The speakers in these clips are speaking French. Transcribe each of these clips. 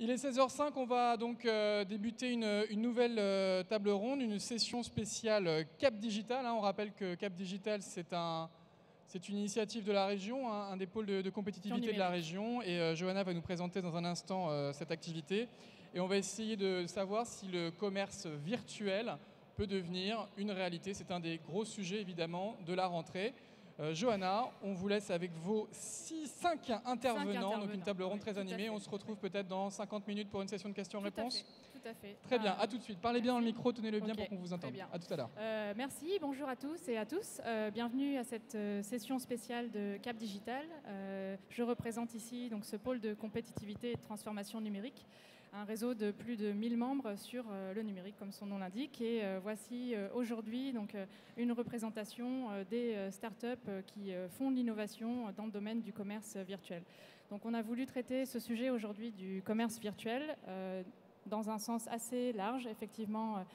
Il est 16h05, on va donc débuter une nouvelle table ronde, une session spéciale Cap Digital. On rappelle que Cap Digital, c'est une initiative de la région, un des pôles de compétitivité de la région. Et Johanna va nous présenter dans un instant cette activité. Et on va essayer de savoir si le commerce virtuel peut devenir une réalité. C'est un des gros sujets, évidemment, de la rentrée. Johanna, on vous laisse avec vos 5 intervenants, donc une table ronde très animée. On se retrouve peut-être dans 50 minutes pour une session de questions-réponses. Tout à fait. Très bien, à tout de suite. Parlez bien dans le micro, tenez-le bien pour qu'on vous entende. Bien. À tout à l'heure. Merci, bonjour à tous et à tous. Bienvenue à cette session spéciale de Cap Digital. Je représente ici donc, ce pôle de compétitivité et de transformation numérique, un réseau de plus de 1000 membres sur le numérique, comme son nom l'indique. Et voici aujourd'hui donc, une représentation des startups qui font de l'innovation dans le domaine du commerce virtuel. Donc on a voulu traiter ce sujet aujourd'hui du commerce virtuel dans un sens assez large, effectivement,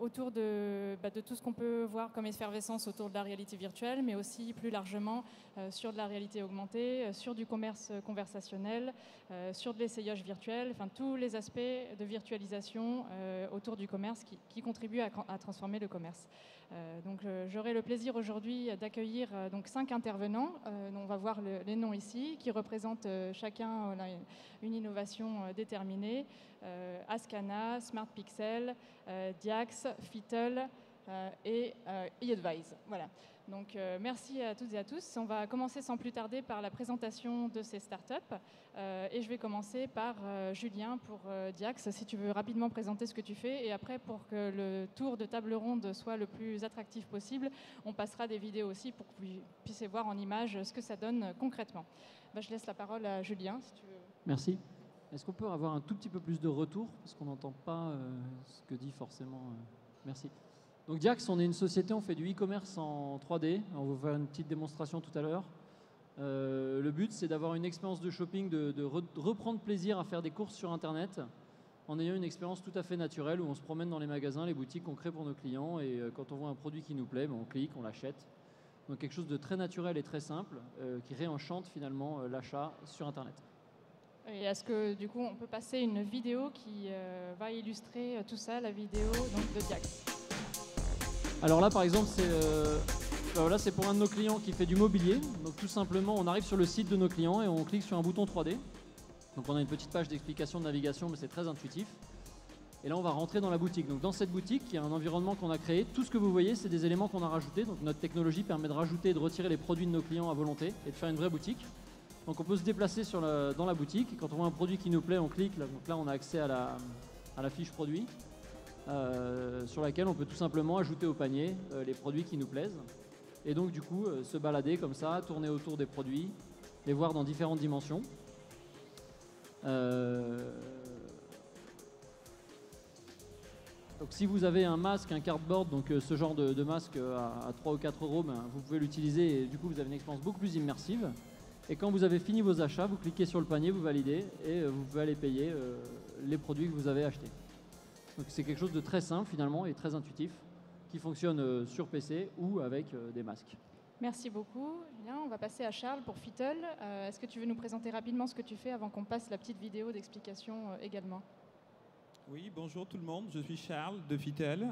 autour de tout ce qu'on peut voir comme effervescence autour de la réalité virtuelle, mais aussi plus largement sur de la réalité augmentée, sur du commerce conversationnel, sur de l'essayage virtuel, enfin tous les aspects de virtualisation autour du commerce qui contribuent à transformer le commerce. Donc j'aurai le plaisir aujourd'hui d'accueillir 5 intervenants, on va voir les noms ici, qui représentent chacun une innovation déterminée. Ascana, Smart Pixel, Diax, Fittle et eAdvise. Voilà. Donc merci à toutes et à tous. On va commencer sans plus tarder par la présentation de ces startups. Et je vais commencer par Julien pour Diax, si tu veux rapidement présenter ce que tu fais. Et après, pour que le tour de table ronde soit le plus attractif possible, on passera des vidéos aussi pour que vous puissiez voir en images ce que ça donne concrètement. Je laisse la parole à Julien, si tu veux. Merci. Est-ce qu'on peut avoir un tout petit peu plus de retour parce qu'on n'entend pas ce que dit forcément Merci. Donc Diax, on est une société, on fait du e-commerce en 3D. On va vous faire une petite démonstration tout à l'heure. Le but, c'est d'avoir une expérience de shopping, de reprendre plaisir à faire des courses sur Internet en ayant une expérience tout à fait naturelle où on se promène dans les magasins, les boutiques qu'on crée pour nos clients et quand on voit un produit qui nous plaît, on clique, on l'achète. Donc quelque chose de très naturel et très simple qui réenchante finalement l'achat sur Internet. Et est-ce que du coup on peut passer une vidéo qui va illustrer tout ça, la vidéo donc, de Diax? Alors là par exemple c'est pour un de nos clients qui fait du mobilier. Donc tout simplement on arrive sur le site de nos clients et on clique sur un bouton 3D. Donc on a une petite page d'explication de navigation mais c'est très intuitif. Et là on va rentrer dans la boutique. Donc dans cette boutique il y a un environnement qu'on a créé. Tout ce que vous voyez c'est des éléments qu'on a rajoutés. Donc notre technologie permet de rajouter et de retirer les produits de nos clients à volonté et de faire une vraie boutique. Donc on peut se déplacer dans la boutique et quand on voit un produit qui nous plaît, on clique. Donc là on a accès à la fiche produit sur laquelle on peut tout simplement ajouter au panier les produits qui nous plaisent. Et donc du coup se balader comme ça, tourner autour des produits, les voir dans différentes dimensions. Donc si vous avez un masque, un cardboard, donc ce genre de masque à 3 ou 4 euros, vous pouvez l'utiliser et du coup vous avez une expérience beaucoup plus immersive. Et quand vous avez fini vos achats, vous cliquez sur le panier, vous validez et vous pouvez aller payer les produits que vous avez achetés. Donc c'est quelque chose de très simple finalement et très intuitif qui fonctionne sur PC ou avec des masques. Merci beaucoup. Bien, on va passer à Charles pour Fittle. Est-ce que tu veux nous présenter rapidement ce que tu fais avant qu'on passe la petite vidéo d'explication également? Oui, bonjour tout le monde, je suis Charles de Fittle.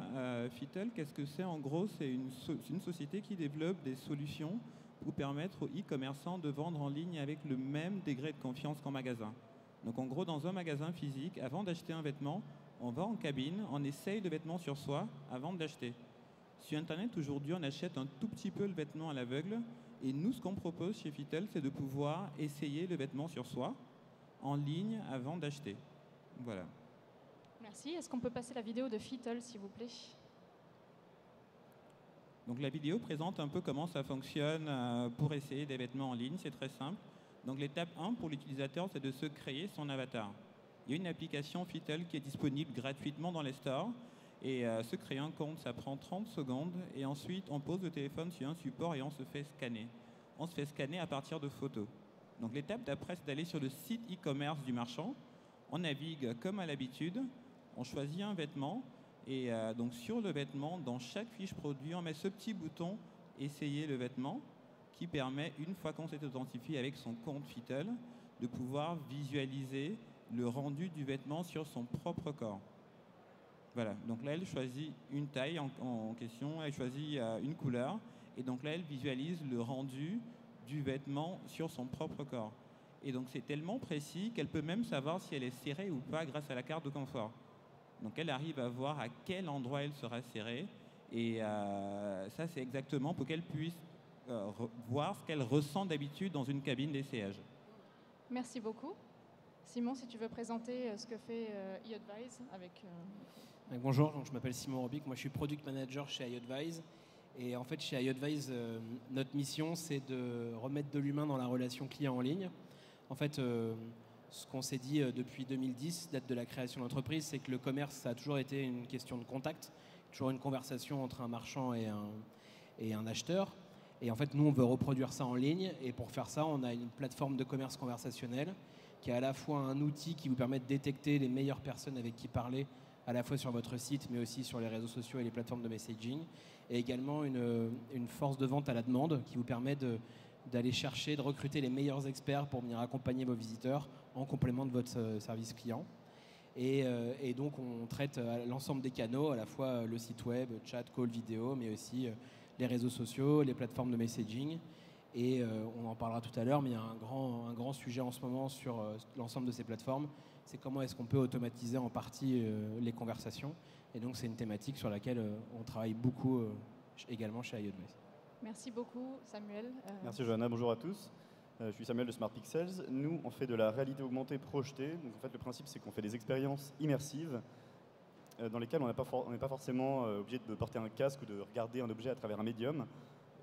Fittle, qu'est-ce que c'est? En gros, c'est une société qui développe des solutions pour permettre aux e-commerçants de vendre en ligne avec le même degré de confiance qu'en magasin. Donc en gros, dans un magasin physique, avant d'acheter un vêtement, on va en cabine, on essaye le vêtement sur soi avant de l'acheter. Sur Internet, aujourd'hui, on achète un tout petit peu le vêtement à l'aveugle. Et nous, ce qu'on propose chez Fittle, c'est de pouvoir essayer le vêtement sur soi, en ligne, avant d'acheter. Voilà. Merci. Est-ce qu'on peut passer la vidéo de Fittle, s'il vous plaît? Donc la vidéo présente un peu comment ça fonctionne pour essayer des vêtements en ligne. C'est très simple. Donc l'étape 1 pour l'utilisateur, c'est de se créer son avatar. Il y a une application Fittle qui est disponible gratuitement dans les stores. Et se créer un compte, ça prend 30 secondes. Et ensuite, on pose le téléphone sur un support et on se fait scanner. On se fait scanner à partir de photos. Donc l'étape d'après, c'est d'aller sur le site e-commerce du marchand. On navigue comme à l'habitude. On choisit un vêtement. Et donc sur le vêtement, dans chaque fiche produit, on met ce petit bouton « Essayer le vêtement » qui permet, une fois qu'on s'est authentifié avec son compte Fittle, de pouvoir visualiser le rendu du vêtement sur son propre corps. Voilà, donc là, elle choisit une taille en question, elle choisit une couleur, et donc là, elle visualise le rendu du vêtement sur son propre corps. Et donc, c'est tellement précis qu'elle peut même savoir si elle est serrée ou pas grâce à la carte de confort. Donc, elle arrive à voir à quel endroit elle sera serrée, et ça, c'est exactement pour qu'elle puisse voir ce qu'elle ressent d'habitude dans une cabine d'essayage. Merci beaucoup. Simon, si tu veux présenter ce que fait iAdvise avec... Bonjour, donc je m'appelle Simon Robic, moi je suis Product Manager chez iAdvise. Et en fait, chez iAdvise, notre mission, c'est de remettre de l'humain dans la relation client en ligne. En fait, ce qu'on s'est dit depuis 2010, date de la création de l'entreprise, c'est que le commerce, ça a toujours été une question de contact, toujours une conversation entre un marchand et un acheteur. Et en fait, nous, on veut reproduire ça en ligne. Et pour faire ça, on a une plateforme de commerce conversationnel qui est à la fois un outil qui vous permet de détecter les meilleures personnes avec qui parler, à la fois sur votre site, mais aussi sur les réseaux sociaux et les plateformes de messaging. Et également une force de vente à la demande qui vous permet d'aller chercher, de recruter les meilleurs experts pour venir accompagner vos visiteurs en complément de votre service client. Et donc, on traite l'ensemble des canaux, à la fois le site web, chat, call, vidéo, mais aussi les réseaux sociaux, les plateformes de messaging. Et on en parlera tout à l'heure, mais il y a un grand sujet en ce moment sur l'ensemble de ces plateformes. C'est comment est-ce qu'on peut automatiser en partie les conversations. Et donc, c'est une thématique sur laquelle on travaille beaucoup également chez iAdvise. Merci beaucoup, Samuel. Merci, Johanna. Bonjour à tous. Je suis Samuel de Smart Pixels. Nous, on fait de la réalité augmentée projetée. Donc, en fait, le principe, c'est qu'on fait des expériences immersives dans lesquelles on n'est pas forcément obligé de porter un casque ou de regarder un objet à travers un médium.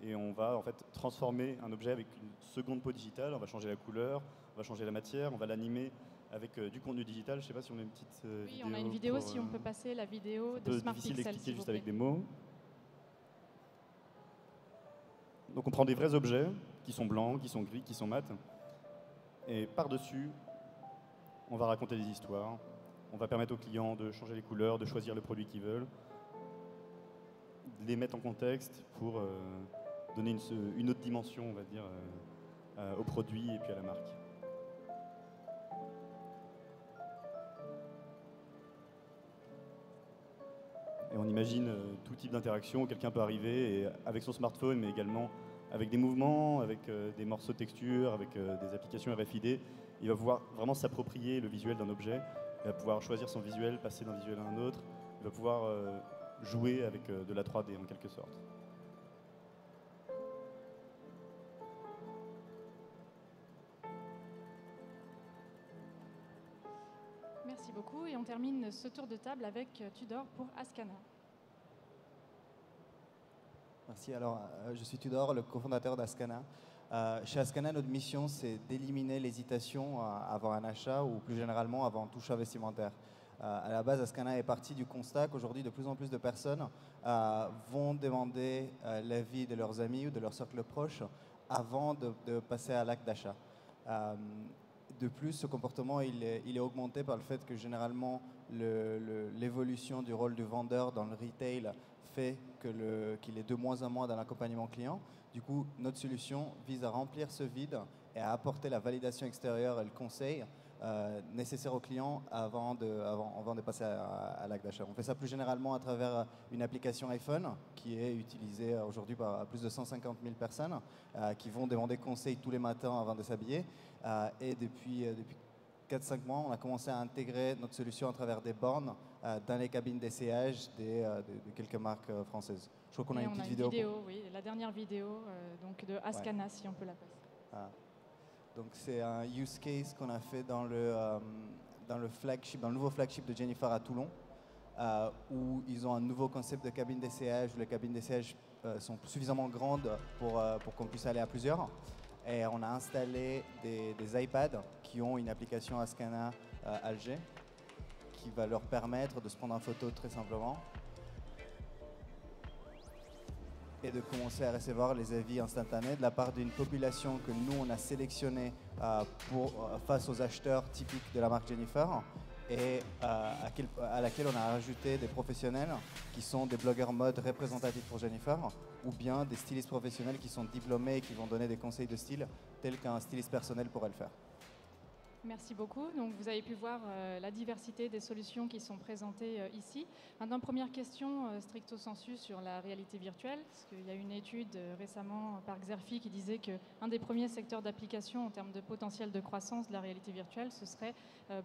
Et on va en fait transformer un objet avec une seconde peau digitale. On va changer la couleur, on va changer la matière, on va l'animer avec du contenu digital. Je ne sais pas si on a une petite vidéo. Oui, on a une vidéo, si on peut passer la vidéo de Smart Pixels. C'est difficile d'expliquer juste avec des mots. Donc on prend des vrais objets qui sont blancs, qui sont gris, qui sont mat. Et par-dessus, on va raconter des histoires. On va permettre aux clients de changer les couleurs, de choisir le produit qu'ils veulent, de les mettre en contexte pour donner une autre dimension, on va dire, au produit et puis à la marque. Et on imagine tout type d'interaction. Quelqu'un peut arriver et, avec son smartphone, mais également avec des mouvements, avec des morceaux de texture, avec des applications RFID. Il va pouvoir vraiment s'approprier le visuel d'un objet. Il va pouvoir choisir son visuel, passer d'un visuel à un autre. Il va pouvoir jouer avec de la 3D en quelque sorte. Merci beaucoup. Et on termine ce tour de table avec Tudor pour Ascana. Merci. Alors, je suis Tudor, le cofondateur d'Ascana. Chez Ascana, notre mission, c'est d'éliminer l'hésitation avant un achat ou plus généralement avant tout choix vestimentaire. À la base, Ascana est parti du constat qu'aujourd'hui, de plus en plus de personnes vont demander l'avis de leurs amis ou de leur cercle proche avant de passer à l'acte d'achat. De plus, ce comportement il est augmenté par le fait que généralement l'évolution du rôle du vendeur dans le retail fait qu'il est de moins en moins dans l'accompagnement client. Du coup, notre solution vise à remplir ce vide et à apporter la validation extérieure et le conseil nécessaire aux clients avant de passer à l'acte d'achat. On fait ça plus généralement à travers une application iPhone qui est utilisée aujourd'hui par plus de 150 000 personnes qui vont demander conseil tous les matins avant de s'habiller. Et depuis 4-5 mois, on a commencé à intégrer notre solution à travers des bornes dans les cabines d'essayage de quelques marques françaises. Je crois qu'on a une petite vidéo. Oui, la dernière vidéo donc de Ascana, si on peut la passer. Donc c'est un use case qu'on a fait dans le nouveau flagship de Jennifer à Toulon, où ils ont un nouveau concept de cabine d'essayage, où les cabines d'essayage sont suffisamment grandes pour qu'on puisse aller à plusieurs. Et on a installé des iPads qui ont une application Ascana Alger qui va leur permettre de se prendre en photo très simplement et de commencer à recevoir les avis instantanés de la part d'une population que nous, on a sélectionnée face aux acheteurs typiques de la marque Jennifer et à laquelle on a rajouté des professionnels qui sont des blogueurs mode représentatifs pour Jennifer ou bien des stylistes professionnels qui sont diplômés et qui vont donner des conseils de style tels qu'un styliste personnel pourrait le faire. Merci beaucoup. Donc, vous avez pu voir la diversité des solutions qui sont présentées ici. Maintenant, première question stricto sensu sur la réalité virtuelle, parce qu'il y a une étude récemment par Xerfi qui disait qu'un des premiers secteurs d'application en termes de potentiel de croissance de la réalité virtuelle, ce serait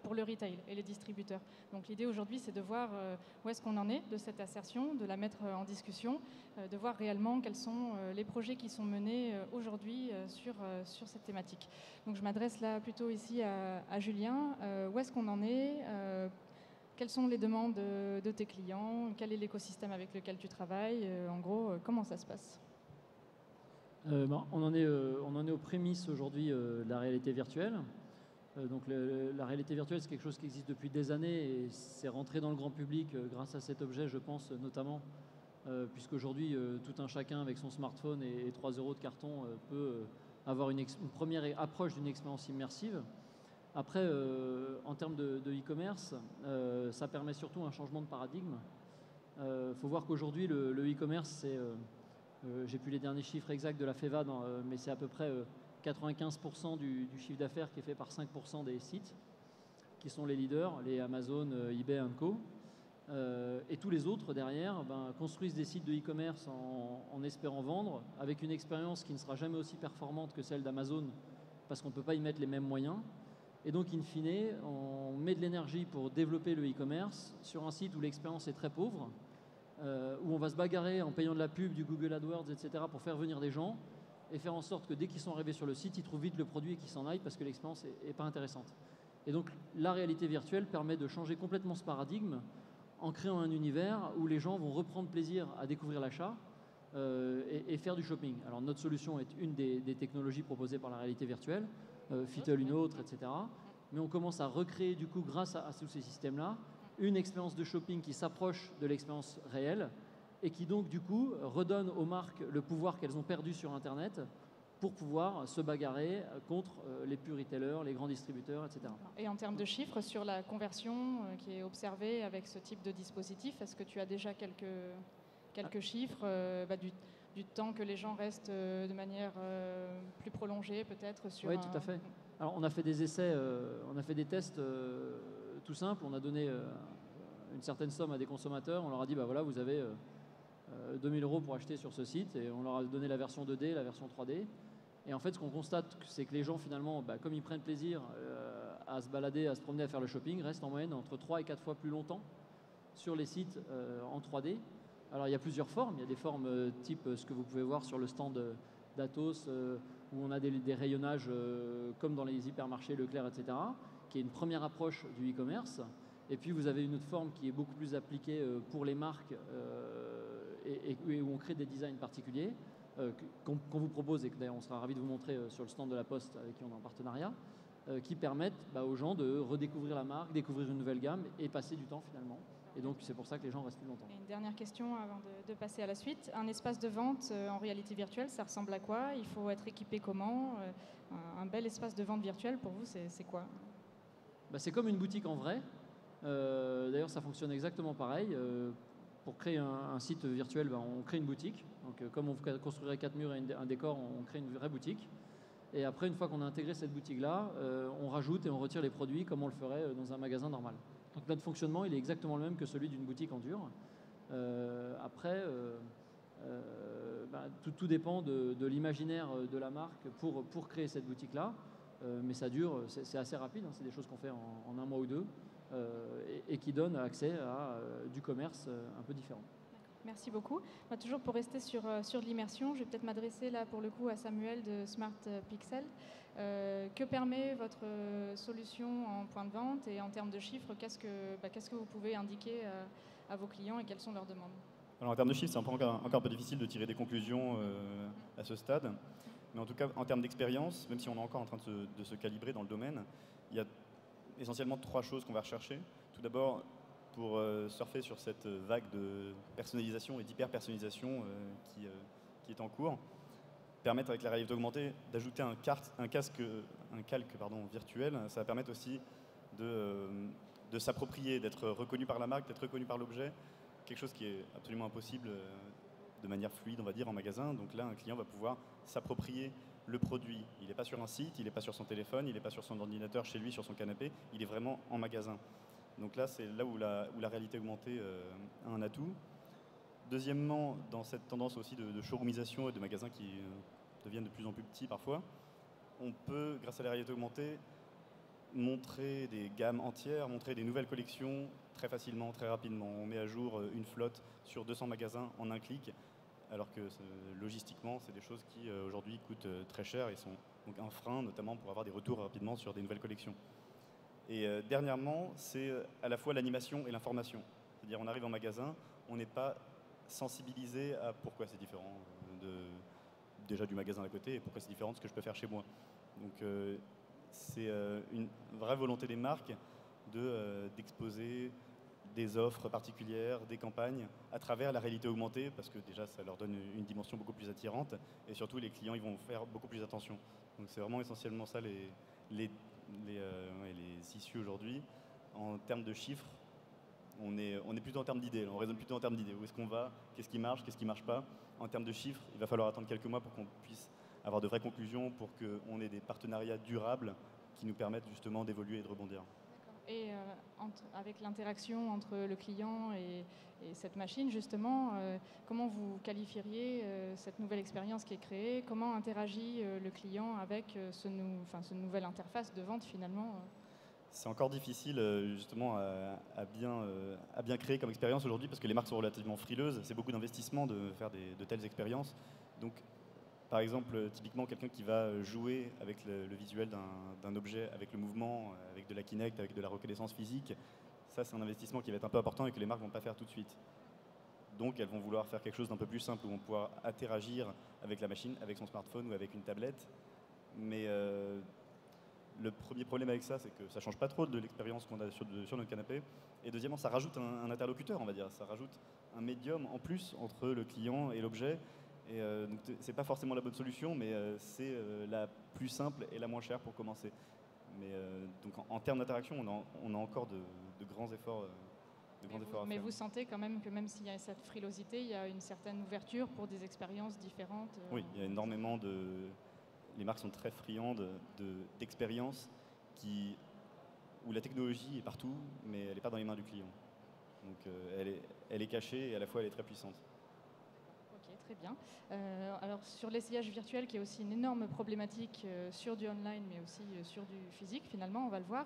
pour le retail et les distributeurs. Donc, l'idée aujourd'hui, c'est de voir où est-ce qu'on en est de cette assertion, de la mettre en discussion, de voir réellement quels sont les projets qui sont menés aujourd'hui sur cette thématique. Donc, je m'adresse là plutôt ici à Julien. Où est-ce qu'on en est? Quelles sont les demandes de tes clients? Quel est l'écosystème avec lequel tu travailles? En gros, comment ça se passe? On en est aux prémices aujourd'hui de la réalité virtuelle. Donc la réalité virtuelle, c'est quelque chose qui existe depuis des années et c'est rentré dans le grand public grâce à cet objet, je pense, notamment, puisqu'aujourd'hui, tout un chacun avec son smartphone et 3 € de carton peut avoir une première approche d'une expérience immersive. Après, en termes de e-commerce, ça permet surtout un changement de paradigme. Faut voir qu'aujourd'hui, le e-commerce, c'est, j'ai plus les derniers chiffres exacts de la FEVA, mais c'est à peu près 95% du chiffre d'affaires qui est fait par 5% des sites, qui sont les leaders, les Amazon, eBay & Co. Et tous les autres, derrière, construisent des sites de e-commerce en espérant vendre, avec une expérience qui ne sera jamais aussi performante que celle d'Amazon, parce qu'on ne peut pas y mettre les mêmes moyens. Et donc, in fine, on met de l'énergie pour développer le e-commerce sur un site où l'expérience est très pauvre, où on va se bagarrer en payant de la pub, du Google AdWords, etc., pour faire venir des gens et faire en sorte que dès qu'ils sont arrivés sur le site, ils trouvent vite le produit et qu'ils s'en aillent parce que l'expérience n'est pas intéressante. Et donc, la réalité virtuelle permet de changer complètement ce paradigme en créant un univers où les gens vont reprendre plaisir à découvrir l'achat et faire du shopping. Alors, notre solution est une des technologies proposées par la réalité virtuelle, Fittle une autre, etc. Mais on commence à recréer, du coup, grâce à tous ces systèmes-là, une expérience de shopping qui s'approche de l'expérience réelle et qui donc, du coup, redonne aux marques le pouvoir qu'elles ont perdu sur Internet pour pouvoir se bagarrer contre les pure retailers, les grands distributeurs, etc. Et en termes de chiffres, sur la conversion qui est observée avec ce type de dispositif, est-ce que tu as déjà quelques chiffres du temps que les gens restent de manière plus prolongée, peut-être sur... Oui, tout à fait. Alors, on a fait des essais, on a fait des tests tout simples. On a donné une certaine somme à des consommateurs. On leur a dit, voilà, vous avez 2000 € pour acheter sur ce site. Et on leur a donné la version 2D, la version 3D. Et en fait, ce qu'on constate, c'est que les gens, finalement, comme ils prennent plaisir à se balader, à se promener, à faire le shopping, restent en moyenne entre 3 et 4 fois plus longtemps sur les sites en 3D. Alors, il y a plusieurs formes. Il y a des formes type ce que vous pouvez voir sur le stand d'Atos, où on a des rayonnages comme dans les hypermarchés Leclerc, etc., qui est une première approche du e-commerce. Et puis, vous avez une autre forme qui est beaucoup plus appliquée pour les marques et où on crée des designs particuliers qu'on vous propose et que d'ailleurs on sera ravis de vous montrer sur le stand de la Poste avec qui on est en partenariat, qui permettent aux gens de redécouvrir la marque, découvrir une nouvelle gamme et passer du temps finalement. Et donc c'est pour ça que les gens restent plus longtemps. Et une dernière question avant de passer à la suite. Un espace de vente en réalité virtuelle, ça ressemble à quoi? Il faut être équipé comment? Un bel espace de vente virtuel pour vous, c'est quoi? C'est comme une boutique en vrai. D'ailleurs ça fonctionne exactement pareil. Pour créer un site virtuel, on crée une boutique. Donc, comme on construirait 4 murs et un décor, on crée une vraie boutique. Et après, une fois qu'on a intégré cette boutique-là, on rajoute et on retire les produits comme on le ferait dans un magasin normal. Donc notre fonctionnement, il est exactement le même que celui d'une boutique en dur. Après, tout dépend de l'imaginaire de la marque pour créer cette boutique-là. Mais ça dure, c'est assez rapide. C'est des choses qu'on fait en un mois ou deux. Et qui donne accès à du commerce un peu différent. Merci beaucoup. Toujours pour rester sur l'immersion, je vais peut-être m'adresser là pour le coup à Samuel de Smart Pixel. Que permet votre solution en point de vente et en termes de chiffres, qu'est-ce que vous pouvez indiquer à vos clients et quelles sont leurs demandes? Alors en termes de chiffres, c'est encore un peu difficile de tirer des conclusions à ce stade. Mais en tout cas, en termes d'expérience, même si on est encore en train de se calibrer dans le domaine, il y a essentiellement 3 choses qu'on va rechercher. Tout d'abord, pour surfer sur cette vague de personnalisation et d'hyper-personnalisation qui est en cours, permettre avec la réalité augmentée d'ajouter un calque virtuel, ça va permettre aussi de s'approprier, d'être reconnu par la marque, d'être reconnu par l'objet, quelque chose qui est absolument impossible de manière fluide, on va dire, en magasin. Donc là, un client va pouvoir s'approprier le produit, il n'est pas sur un site, il n'est pas sur son téléphone, il n'est pas sur son ordinateur chez lui, sur son canapé, il est vraiment en magasin. Donc là, c'est là où la réalité augmentée a un atout. Deuxièmement, dans cette tendance aussi de showroomisation et de magasins qui deviennent de plus en plus petits parfois, on peut, grâce à la réalité augmentée, montrer des gammes entières, montrer des nouvelles collections très facilement, très rapidement. On met à jour une flotte sur 200 magasins en un clic, alors que logistiquement, c'est des choses qui aujourd'hui coûtent très cher et sont donc un frein, notamment pour avoir des retours rapidement sur des nouvelles collections. Et dernièrement, c'est à la fois l'animation et l'information. C'est-à-dire, on arrive en magasin, on n'est pas sensibilisé à pourquoi c'est différent déjà du magasin à côté et pourquoi c'est différent de ce que je peux faire chez moi. Donc c'est une vraie volonté des marques d'exposer des offres particulières, des campagnes à travers la réalité augmentée, parce que déjà ça leur donne une dimension beaucoup plus attirante et surtout les clients ils vont faire beaucoup plus attention. Donc c'est vraiment essentiellement ça les issues aujourd'hui. En termes de chiffres, on est plutôt en termes d'idées, on raisonne plutôt en termes d'idées. Où est-ce qu'on va? Qu'est-ce qui marche pas? En termes de chiffres, il va falloir attendre quelques mois pour qu'on puisse avoir de vraies conclusions, pour qu'on ait des partenariats durables qui nous permettent justement d'évoluer et de rebondir. Et avec l'interaction entre le client et cette machine, justement, comment vous qualifieriez cette nouvelle expérience qui est créée? Comment interagit le client avec cette nouvelle interface de vente finalement? C'est encore difficile justement à bien créer comme expérience aujourd'hui parce que les marques sont relativement frileuses. C'est beaucoup d'investissement de faire de telles expériences. Donc, par exemple, typiquement quelqu'un qui va jouer avec le visuel d'un objet, avec le mouvement, avec de la Kinect, avec de la reconnaissance physique, ça c'est un investissement qui va être un peu important et que les marques ne vont pas faire tout de suite. Donc elles vont vouloir faire quelque chose d'un peu plus simple où on va pouvoir interagir avec la machine, avec son smartphone ou avec une tablette. Mais le premier problème avec ça, c'est que ça ne change pas trop de l'expérience qu'on a sur notre canapé. Et deuxièmement, ça rajoute un interlocuteur, on va dire. Ça rajoute un médium en plus entre le client et l'objet. Et donc c'est pas forcément la bonne solution, mais c'est la plus simple et la moins chère pour commencer. Mais donc en termes d'interaction, on a encore de grands efforts. Mais vous sentez quand même que même s'il y a cette frilosité, il y a une certaine ouverture pour des expériences différentes? Oui, il y a énormément les marques sont très friandes d'expériences où la technologie est partout, mais elle n'est pas dans les mains du client. Donc elle est cachée et à la fois elle est très puissante. Très bien. Alors sur l'essayage virtuel, qui est aussi une énorme problématique sur du online, mais aussi sur du physique, finalement, on va le voir.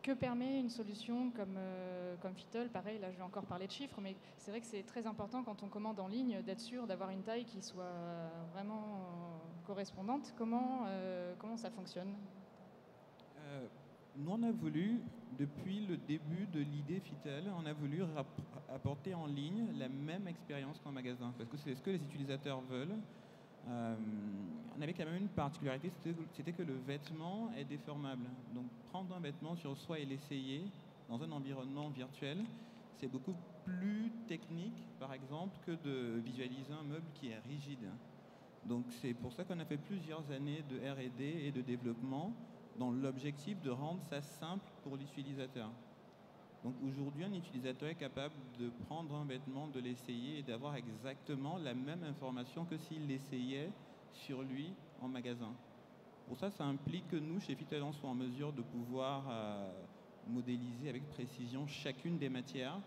Que permet une solution comme Fittle? Pareil, là je vais encore parler de chiffres, mais c'est vrai que c'est très important quand on commande en ligne d'être sûr d'avoir une taille qui soit vraiment correspondante. Comment ça fonctionne? Nous, on a voulu, depuis le début de l'idée Fittle, on a voulu apporter en ligne la même expérience qu'en magasin, parce que c'est ce que les utilisateurs veulent. On avait quand même une particularité, c'était que le vêtement est déformable. Donc prendre un vêtement sur soi et l'essayer dans un environnement virtuel, c'est beaucoup plus technique, par exemple, que de visualiser un meuble qui est rigide. Donc c'est pour ça qu'on a fait plusieurs années de R&D et de développement dans l'objectif de rendre ça simple pour l'utilisateur. Donc aujourd'hui, un utilisateur est capable de prendre un vêtement, de l'essayer et d'avoir exactement la même information que s'il l'essayait sur lui en magasin. Pour ça, ça implique que nous, chez Fittle, on soit en mesure de pouvoir modéliser avec précision chacune des matières.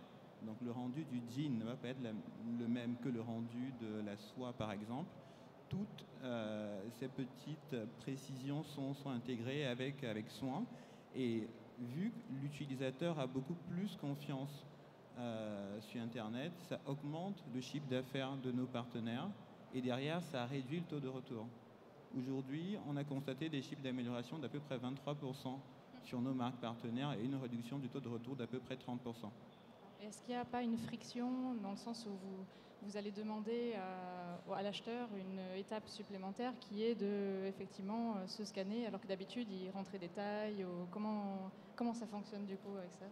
Donc le rendu du jean ne va pas être le même que le rendu de la soie, par exemple. Toutes ces petites précisions sont intégrées avec soin. Et vu que l'utilisateur a beaucoup plus confiance sur Internet, ça augmente le chiffre d'affaires de nos partenaires et derrière, ça réduit le taux de retour. Aujourd'hui, on a constaté des chiffres d'amélioration d'à peu près 23% sur nos marques partenaires et une réduction du taux de retour d'à peu près 30%. Est-ce qu'il n'y a pas une friction dans le sens où vous allez demander à l'acheteur une étape supplémentaire qui est de effectivement se scanner alors que d'habitude il rentrait des tailles comment ça fonctionne du coup avec ça?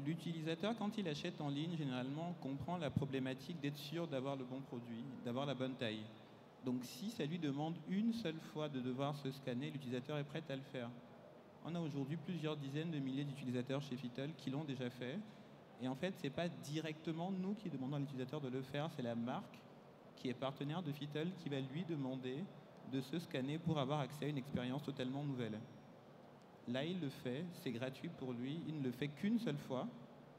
L'utilisateur, quand il achète en ligne, généralement comprend la problématique d'être sûr d'avoir le bon produit, d'avoir la bonne taille. Donc si ça lui demande une seule fois de devoir se scanner, l'utilisateur est prêt à le faire. On a aujourd'hui plusieurs dizaines de milliers d'utilisateurs chez Fittle qui l'ont déjà fait. Et en fait, ce n'est pas directement nous qui demandons à l'utilisateur de le faire, c'est la marque qui est partenaire de Fittle qui va lui demander de se scanner pour avoir accès à une expérience totalement nouvelle. Là, il le fait, c'est gratuit pour lui, il ne le fait qu'une seule fois,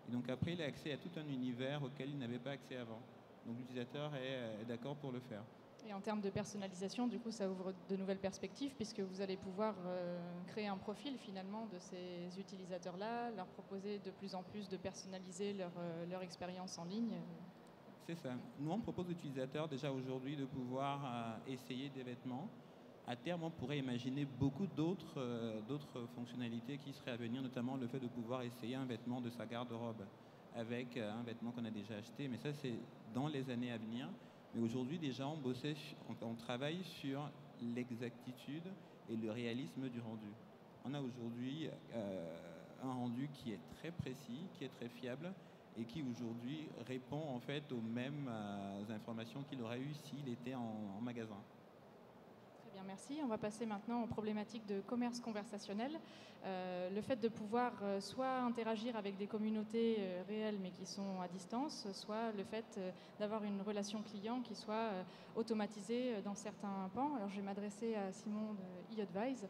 et donc après, il a accès à tout un univers auquel il n'avait pas accès avant. Donc l'utilisateur est d'accord pour le faire. Et en termes de personnalisation, du coup, ça ouvre de nouvelles perspectives puisque vous allez pouvoir créer un profil finalement de ces utilisateurs-là, leur proposer de plus en plus de personnaliser leur expérience en ligne. C'est ça. Nous, on propose aux utilisateurs déjà aujourd'hui de pouvoir essayer des vêtements. À terme, on pourrait imaginer beaucoup d'autres fonctionnalités qui seraient à venir, notamment le fait de pouvoir essayer un vêtement de sa garde-robe avec un vêtement qu'on a déjà acheté. Mais ça, c'est dans les années à venir. Mais aujourd'hui, déjà, on travaille sur l'exactitude et le réalisme du rendu. On a aujourd'hui un rendu qui est très précis, qui est très fiable et qui aujourd'hui répond en fait aux mêmes informations qu'il aurait eues s'il était en magasin. Très bien, merci. On va passer maintenant aux problématiques de commerce conversationnel. Le fait de pouvoir soit interagir avec des communautés réelles mais qui sont à distance, soit le fait d'avoir une relation client qui soit automatisée dans certains pans. Alors je vais m'adresser à Simon de eAdvise.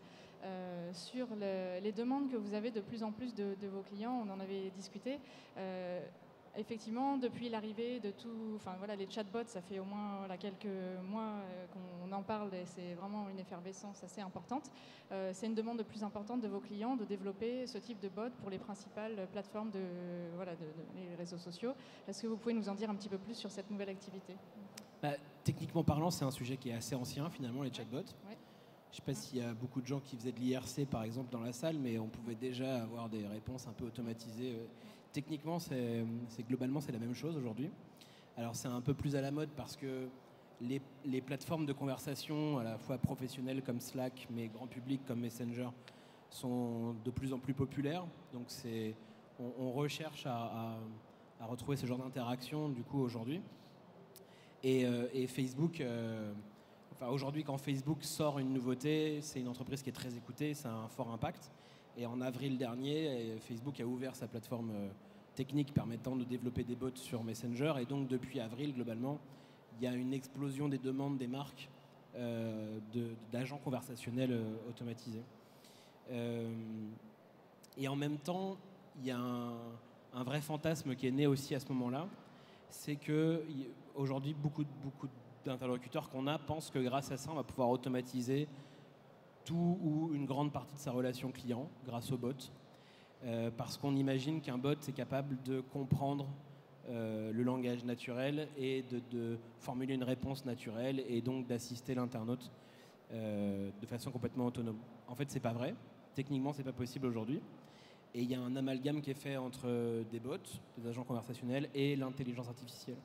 Sur les demandes que vous avez de plus en plus de vos clients, on en avait discuté. Effectivement, depuis l'arrivée de tout, enfin voilà, les chatbots, ça fait au moins quelques mois qu'on en parle et c'est vraiment une effervescence assez importante. C'est une demande de plus importante de vos clients de développer ce type de bot pour les principales plateformes les réseaux sociaux. Est-ce que vous pouvez nous en dire un petit peu plus sur cette nouvelle activité ? Techniquement parlant, c'est un sujet qui est assez ancien finalement, les chatbots. Ouais. Je ne sais pas s'il y a beaucoup de gens qui faisaient de l'IRC par exemple dans la salle, mais on pouvait déjà avoir des réponses un peu automatisées. Techniquement, globalement, c'est la même chose aujourd'hui. Alors, c'est un peu plus à la mode parce que les plateformes de conversation, à la fois professionnelles comme Slack, mais grand public comme Messenger, sont de plus en plus populaires. Donc, on recherche à retrouver ce genre d'interaction, du coup, aujourd'hui. Et Facebook, aujourd'hui, quand Facebook sort une nouveauté, c'est une entreprise qui est très écoutée, ça a un fort impact. Et en avril dernier, Facebook a ouvert sa plateforme technique permettant de développer des bots sur Messenger. Et donc, depuis avril, globalement, il y a une explosion des demandes des marques d'agents conversationnels automatisés. Et en même temps, il y a un vrai fantasme qui est né aussi à ce moment-là. C'est qu'aujourd'hui, beaucoup d'interlocuteurs qu'on a pensent que grâce à ça, on va pouvoir automatiser tout ou une grande partie de sa relation client grâce au bot, parce qu'on imagine qu'un bot est capable de comprendre le langage naturel et de formuler une réponse naturelle et donc d'assister l'internaute de façon complètement autonome. En fait, c'est pas vrai. Techniquement, c'est pas possible aujourd'hui. Et il y a un amalgame qui est fait entre des bots, des agents conversationnels et l'intelligence artificielle.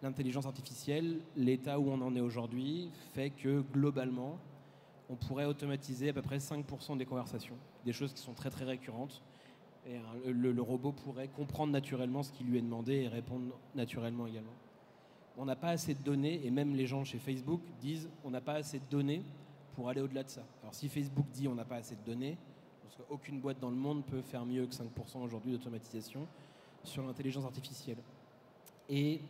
L'intelligence artificielle, l'état où on en est aujourd'hui, fait que globalement, on pourrait automatiser à peu près 5% des conversations, des choses qui sont très très récurrentes. Et le robot pourrait comprendre naturellement ce qui lui est demandé et répondre naturellement également. On n'a pas assez de données, et même les gens chez Facebook disent on n'a pas assez de données pour aller au-delà de ça. Alors si Facebook dit on n'a pas assez de données, parce qu'aucune boîte dans le monde peut faire mieux que 5% aujourd'hui d'automatisation sur l'intelligence artificielle. Et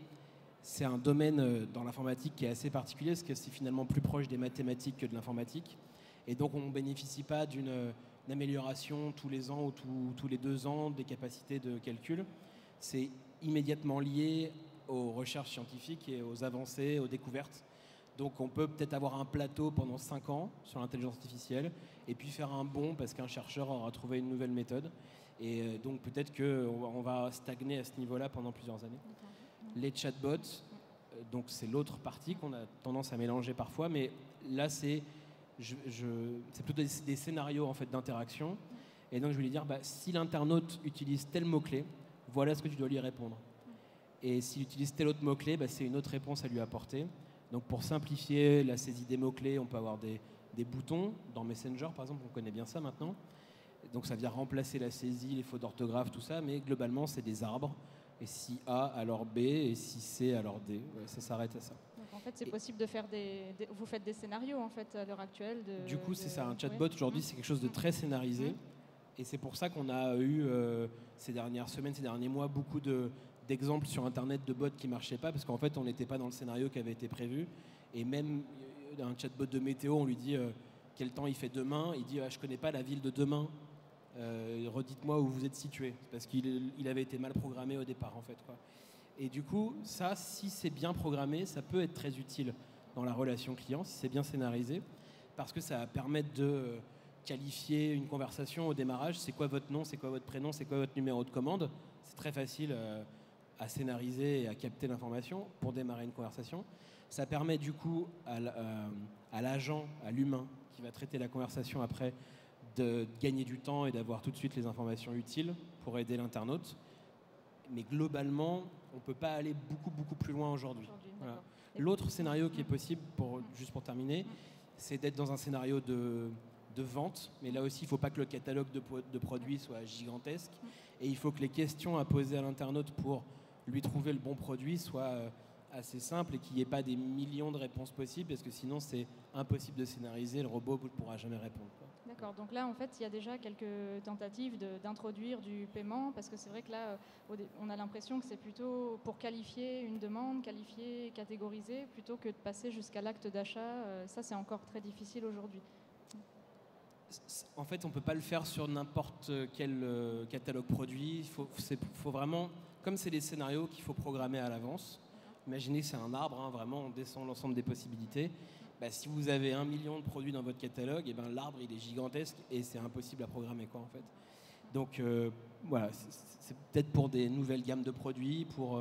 c'est un domaine dans l'informatique qui est assez particulier, parce que c'est finalement plus proche des mathématiques que de l'informatique. Et donc on ne bénéficie pas d'une amélioration tous les ans ou tous les 2 ans des capacités de calcul. C'est immédiatement lié aux recherches scientifiques et aux avancées, aux découvertes. Donc on peut peut-être avoir un plateau pendant 5 ans sur l'intelligence artificielle et puis faire un bond parce qu'un chercheur aura trouvé une nouvelle méthode. Et donc peut-être qu'on va stagner à ce niveau-là pendant plusieurs années. Les chatbots, donc c'est l'autre partie qu'on a tendance à mélanger parfois, mais là c'est plutôt des scénarios en fait d'interaction. Et donc je vais lui dire si l'internaute utilise tel mot-clé, voilà ce que tu dois lui répondre. Et s'il utilise tel autre mot-clé, c'est une autre réponse à lui apporter. Donc pour simplifier la saisie des mots-clés, on peut avoir des boutons dans Messenger par exemple, on connaît bien ça maintenant. Donc ça vient remplacer la saisie, les fautes d'orthographe, tout ça, mais globalement c'est des arbres. Et si A, alors B, et si C, alors D. Ouais, ça s'arrête à ça. Donc en fait, c'est possible de faire vous faites des scénarios en fait à l'heure actuelle. Du coup, c'est ça. Un chatbot aujourd'hui, c'est quelque chose de très scénarisé. Et c'est pour ça qu'on a eu ces dernières semaines, ces derniers mois, beaucoup d'exemples sur Internet de bots qui ne marchaient pas, parce qu'en fait, on n'était pas dans le scénario qui avait été prévu. Et même un chatbot de météo, on lui dit quel temps il fait demain, il dit je ne connais pas la ville de demain, redites-moi où vous êtes situé, parce qu'il avait été mal programmé au départ en fait, quoi. Et du coup, ça, si c'est bien programmé, ça peut être très utile dans la relation client, si c'est bien scénarisé, parce que ça va permettre de qualifier une conversation au démarrage. C'est quoi votre nom, c'est quoi votre prénom, c'est quoi votre numéro de commande. C'est très facile à scénariser et à capter l'information pour démarrer une conversation. Ça permet du coup à l'agent, à l'humain qui va traiter la conversation après, de gagner du temps et d'avoir tout de suite les informations utiles pour aider l'internaute. Mais globalement, on ne peut pas aller beaucoup plus loin aujourd'hui. Voilà. L'autre scénario qui est possible, juste pour terminer, c'est d'être dans un scénario de vente. Mais là aussi, il ne faut pas que le catalogue de produits soit gigantesque. Et il faut que les questions à poser à l'internaute pour lui trouver le bon produit soient assez simples et qu'il n'y ait pas des millions de réponses possibles, parce que sinon, c'est impossible de scénariser. Le robot ne pourra jamais répondre, quoi. D'accord, donc là en fait il y a déjà quelques tentatives d'introduire du paiement, parce que c'est vrai que là on a l'impression que c'est plutôt pour qualifier une demande, qualifier, catégoriser, plutôt que de passer jusqu'à l'acte d'achat. Ça c'est encore très difficile aujourd'hui. En fait on ne peut pas le faire sur n'importe quel catalogue produit, il faut vraiment, comme c'est des scénarios qu'il faut programmer à l'avance, imaginez que c'est un arbre, hein, vraiment on descend l'ensemble des possibilités. Bah, si vous avez 1 million de produits dans votre catalogue, et ben, l'arbre il est gigantesque et c'est impossible à programmer, quoi, en fait. Donc voilà, c'est peut-être pour des nouvelles gammes de produits, pour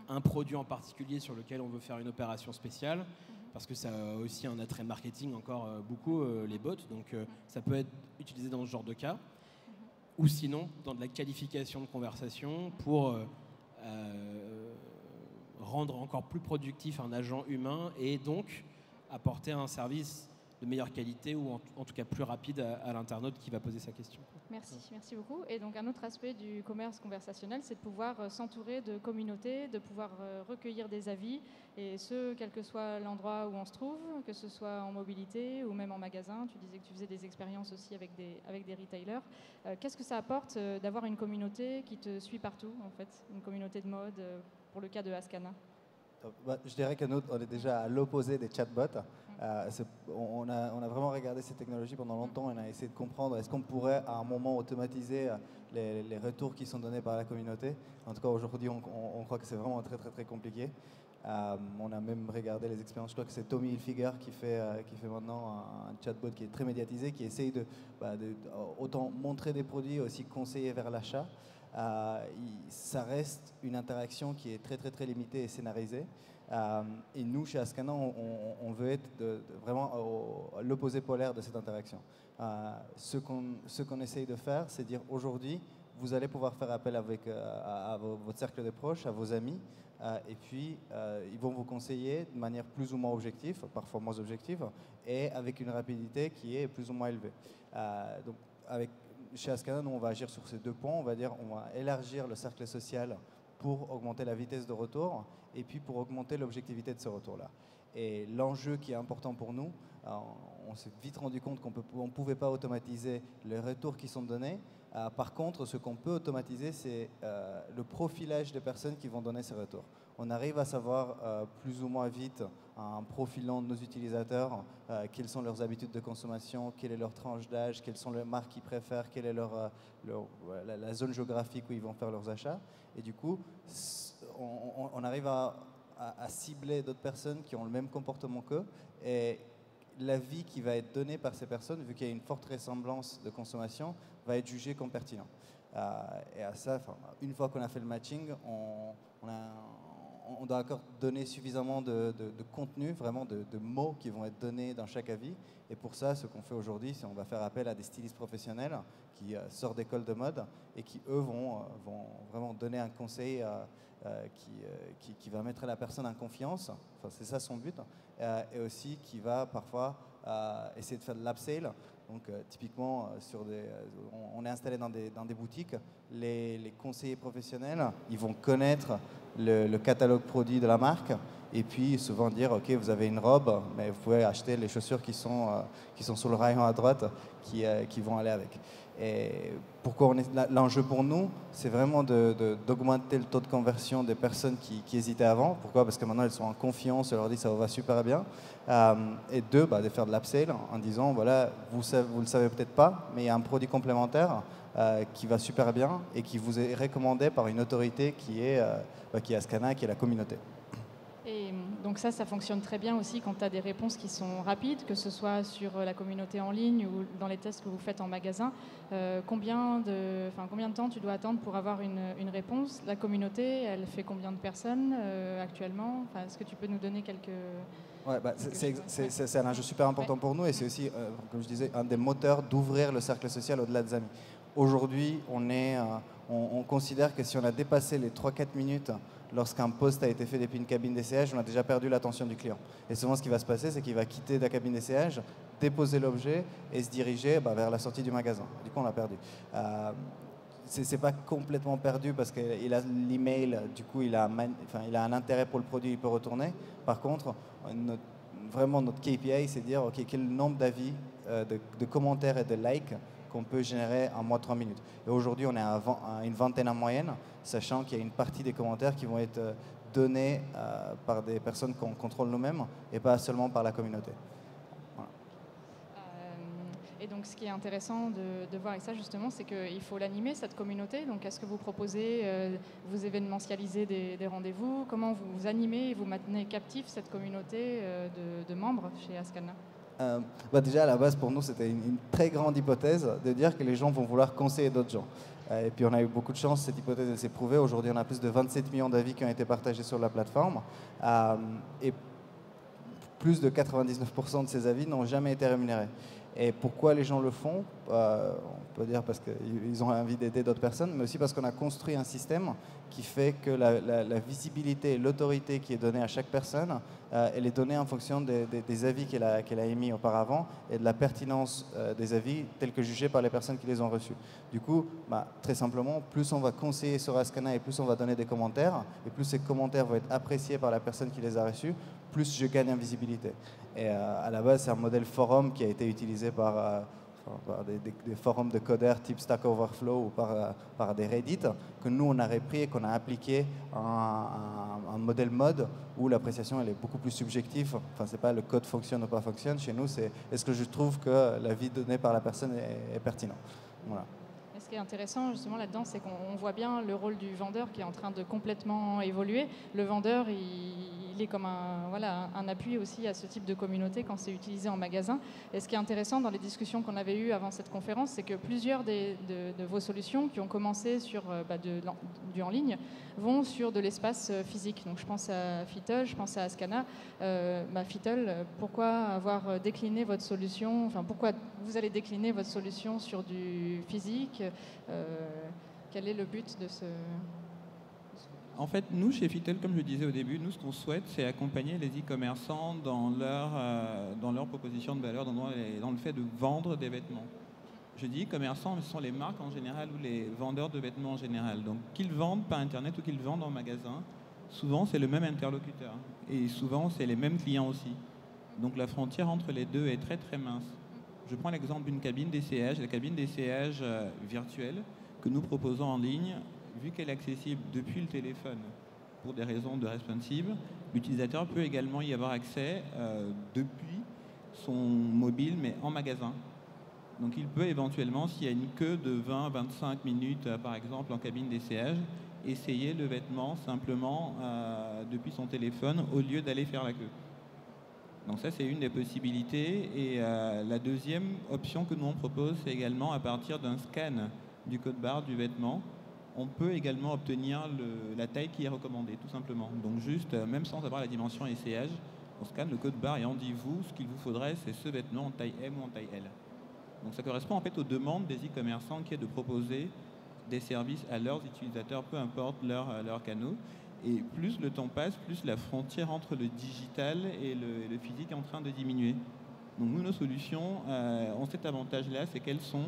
un produit en particulier sur lequel on veut faire une opération spéciale, parce que ça a aussi un attrait marketing encore beaucoup, les bots, donc ça peut être utilisé dans ce genre de cas, ou sinon dans de la qualification de conversation pour rendre encore plus productif un agent humain et donc apporter un service de meilleure qualité ou en tout cas plus rapide à l'internaute qui va poser sa question. Merci beaucoup. Et donc un autre aspect du commerce conversationnel, c'est de pouvoir s'entourer de communautés, de pouvoir recueillir des avis, et ce, quel que soit l'endroit où on se trouve, que ce soit en mobilité ou même en magasin. Tu disais que tu faisais des expériences aussi avec des retailers. Qu'est-ce que ça apporte d'avoir une communauté qui te suit partout, en fait, une communauté de mode, pour le cas de Askana? Je dirais que nous, on est déjà à l'opposé des chatbots. On a vraiment regardé ces technologies pendant longtemps. On a essayé de comprendre est-ce qu'on pourrait à un moment automatiser les retours qui sont donnés par la communauté. En tout cas, aujourd'hui, on croit que c'est vraiment très compliqué. On a même regardé les expériences. Je crois que c'est Tommy Hilfiger qui fait maintenant un chatbot qui est très médiatisé, qui essaye de autant montrer des produits, aussi conseiller vers l'achat. Ça reste une interaction qui est très limitée et scénarisée. Et nous, chez Askana, on veut être vraiment à l'opposé polaire de cette interaction. Ce qu'on essaye de faire, c'est dire aujourd'hui, vous allez pouvoir faire appel à votre cercle de proches, à vos amis, et puis ils vont vous conseiller de manière plus ou moins objective, parfois moins objective, et avec une rapidité qui est plus ou moins élevée. Donc, chez Askana, nous, on va agir sur ces deux points. On va élargir le cercle social pour augmenter la vitesse de retour et puis pour augmenter l'objectivité de ce retour-là. Et l'enjeu qui est important pour nous, on s'est vite rendu compte qu'on ne pouvait pas automatiser les retours qui sont donnés. Par contre, ce qu'on peut automatiser, c'est le profilage des personnes qui vont donner ces retours. On arrive à savoir plus ou moins vite, en profilant nos utilisateurs, quelles sont leurs habitudes de consommation, quelle est leur tranche d'âge, quelles sont les marques qu'ils préfèrent, quelle est la zone géographique où ils vont faire leurs achats. Et du coup, on arrive à cibler d'autres personnes qui ont le même comportement qu'eux. Et l'avis qui va être donné par ces personnes, vu qu'il y a une forte ressemblance de consommation, va être jugé comme pertinent. Et à ça, une fois qu'on a fait le matching, on doit encore donner suffisamment de contenu, vraiment de mots qui vont être donnés dans chaque avis. Et pour ça, ce qu'on fait aujourd'hui, c'est qu'on va faire appel à des stylistes professionnels qui sortent d'écoles de mode et qui, eux, vont vraiment donner un conseil qui va mettre la personne en confiance. Enfin, c'est ça son but. Et aussi qui va parfois essayer de faire de l'upsell. Donc typiquement, on est installé dans des boutiques. Les conseillers professionnels, ils vont connaître le catalogue produit de la marque et puis souvent dire ok, vous avez une robe, mais vous pouvez acheter les chaussures qui sont sur le rayon à droite qui vont aller avec. Et pourquoi l'enjeu pour nous, c'est vraiment d'augmenter le taux de conversion des personnes qui hésitaient avant. Pourquoi? Parce que maintenant, elles sont en confiance, on leur dit ça va super bien. Et deux, de faire de l'upsell en disant, voilà, vous le savez peut-être pas, mais il y a un produit complémentaire qui va super bien et qui vous est recommandé par une autorité qui est Ascana, qui est la communauté. Et donc ça fonctionne très bien aussi quand tu as des réponses qui sont rapides, que ce soit sur la communauté en ligne ou dans les tests que vous faites en magasin. Combien de temps tu dois attendre pour avoir une réponse? La communauté, elle fait combien de personnes actuellement? Est-ce que tu peux nous donner quelques... Ouais, c'est un enjeu super important pour nous et c'est aussi, comme je disais, un des moteurs d'ouvrir le cercle social au-delà des amis. Aujourd'hui, on considère que si on a dépassé les 3-4 minutes lorsqu'un post a été fait depuis une cabine d'essayage, on a déjà perdu l'attention du client. Et souvent, ce qui va se passer, c'est qu'il va quitter la cabine d'essayage, déposer l'objet et se diriger vers la sortie du magasin. Du coup, on l'a perdu. C'est pas complètement perdu parce qu'il a l'email, du coup, il a un intérêt pour le produit, il peut retourner. Par contre, notre KPI, c'est de dire quel nombre d'avis, de commentaires et de likes qu'on peut générer en moins de 3 minutes. Et aujourd'hui, on est à une vingtaine en moyenne, sachant qu'il y a une partie des commentaires qui vont être donnés par des personnes qu'on contrôle nous-mêmes et pas seulement par la communauté. Voilà. Et donc, ce qui est intéressant de voir avec ça, justement, c'est qu'il faut l'animer, cette communauté. Donc, est-ce que vous proposez, vous événementialisez des rendez-vous? Comment vous animez et vous maintenez captif cette communauté de membres chez Ascana? Déjà, à la base, pour nous, c'était une très grande hypothèse de dire que les gens vont vouloir conseiller d'autres gens. Et puis, on a eu beaucoup de chance, cette hypothèse s'est prouvée. Aujourd'hui, on a plus de 27 millions d'avis qui ont été partagés sur la plateforme. Et plus de 99% de ces avis n'ont jamais été rémunérés. Et pourquoi les gens le font? On peut dire parce qu'ils ont envie d'aider d'autres personnes, mais aussi parce qu'on a construit un système qui fait que la visibilité et l'autorité qui est donnée à chaque personne, elle est donnée en fonction des avis qu'elle a émis auparavant et de la pertinence des avis tels que jugés par les personnes qui les ont reçus. Du coup, très simplement, plus on va conseiller sur Ascana et plus on va donner des commentaires, et plus ces commentaires vont être appréciés par la personne qui les a reçus, plus je gagne en visibilité. Et à la base, c'est un modèle forum qui a été utilisé par des forums de codeurs type Stack Overflow ou par des Reddit, que nous, on a repris et qu'on a appliqué un modèle mode où l'appréciation elle est beaucoup plus subjective. Enfin, c'est pas le code fonctionne ou pas fonctionne. Chez nous, c'est est-ce que je trouve que l'avis donné par la personne est pertinent. Voilà. Ce qui est intéressant justement là-dedans, c'est qu'on voit bien le rôle du vendeur qui est en train de complètement évoluer. Le vendeur, il est comme un appui aussi à ce type de communauté quand c'est utilisé en magasin. Et ce qui est intéressant dans les discussions qu'on avait eues avant cette conférence, c'est que plusieurs de vos solutions qui ont commencé sur du en ligne vont sur de l'espace physique. Donc je pense à Fittle, je pense à Ascana. Fittle, pourquoi avoir décliné votre solution, pourquoi vous allez décliner votre solution sur du physique? Quel est le but de ce... En fait, nous, chez Fittle, comme je le disais au début, nous, ce qu'on souhaite, c'est accompagner les e-commerçants dans leur proposition de valeur, dans le fait de vendre des vêtements. Je dis e-commerçants, mais ce sont les marques en général ou les vendeurs de vêtements en général. Donc, qu'ils vendent par Internet ou qu'ils vendent en magasin, souvent, c'est le même interlocuteur. Et souvent, c'est les mêmes clients aussi. Donc, la frontière entre les deux est très, très mince. Je prends l'exemple d'une cabine d'essayage, la cabine d'essayage virtuelle que nous proposons en ligne. Vu qu'elle est accessible depuis le téléphone pour des raisons de responsive, l'utilisateur peut également y avoir accès depuis son mobile, mais en magasin. Donc il peut éventuellement, s'il y a une queue de 20-25 minutes, par exemple, en cabine d'essayage, essayer le vêtement simplement depuis son téléphone au lieu d'aller faire la queue. Donc ça, c'est une des possibilités. Et la deuxième option que nous on propose, c'est également à partir d'un scan du code barre du vêtement, on peut également obtenir la taille qui est recommandée, tout simplement. Donc juste, même sans avoir la dimension essayage, on scanne le code barre et on dit ce qu'il vous faudrait, c'est ce vêtement en taille M ou en taille L. Donc ça correspond en fait aux demandes des e-commerçants qui est de proposer des services à leurs utilisateurs, peu importe leurs canaux. Et plus le temps passe, plus la frontière entre le digital et le physique est en train de diminuer. Donc nous, nos solutions ont cet avantage-là, c'est qu'elles sont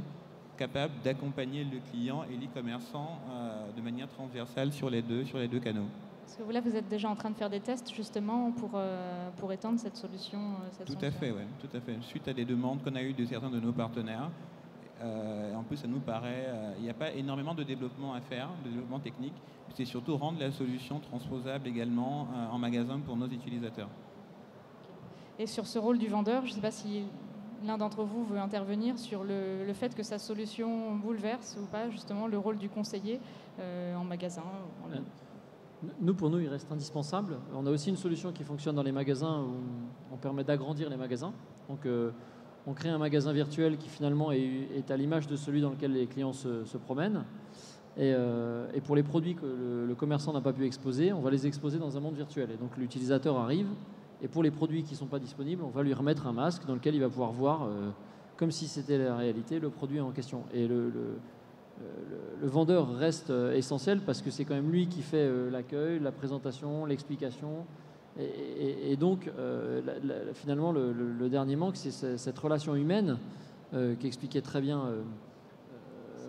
capables d'accompagner le client et l'e-commerçant de manière transversale sur les deux canaux. Est-ce que vous êtes déjà en train de faire des tests justement pour étendre cette solution Tout à fait, oui, tout à fait. Suite à des demandes qu'on a eues de certains de nos partenaires, En plus, ça nous paraît, il n'y a pas énormément de développement à faire, de développement technique. C'est surtout rendre la solution transposable également en magasin pour nos utilisateurs. Et sur ce rôle du vendeur, je ne sais pas si l'un d'entre vous veut intervenir sur le fait que sa solution bouleverse ou pas justement le rôle du conseiller en magasin. Pour nous, il reste indispensable. On a aussi une solution qui fonctionne dans les magasins où on permet d'agrandir les magasins. Donc, on crée un magasin virtuel qui finalement est à l'image de celui dans lequel les clients se promènent. Et pour les produits que le commerçant n'a pas pu exposer, on va les exposer dans un monde virtuel. Et donc, l'utilisateur arrive. Et pour les produits qui ne sont pas disponibles, on va lui remettre un masque dans lequel il va pouvoir voir, comme si c'était la réalité, le produit en question. Et le vendeur reste essentiel parce que c'est quand même lui qui fait l'accueil, la présentation, l'explication. Et donc, finalement, le dernier manque, c'est cette relation humaine qu'expliquait très bien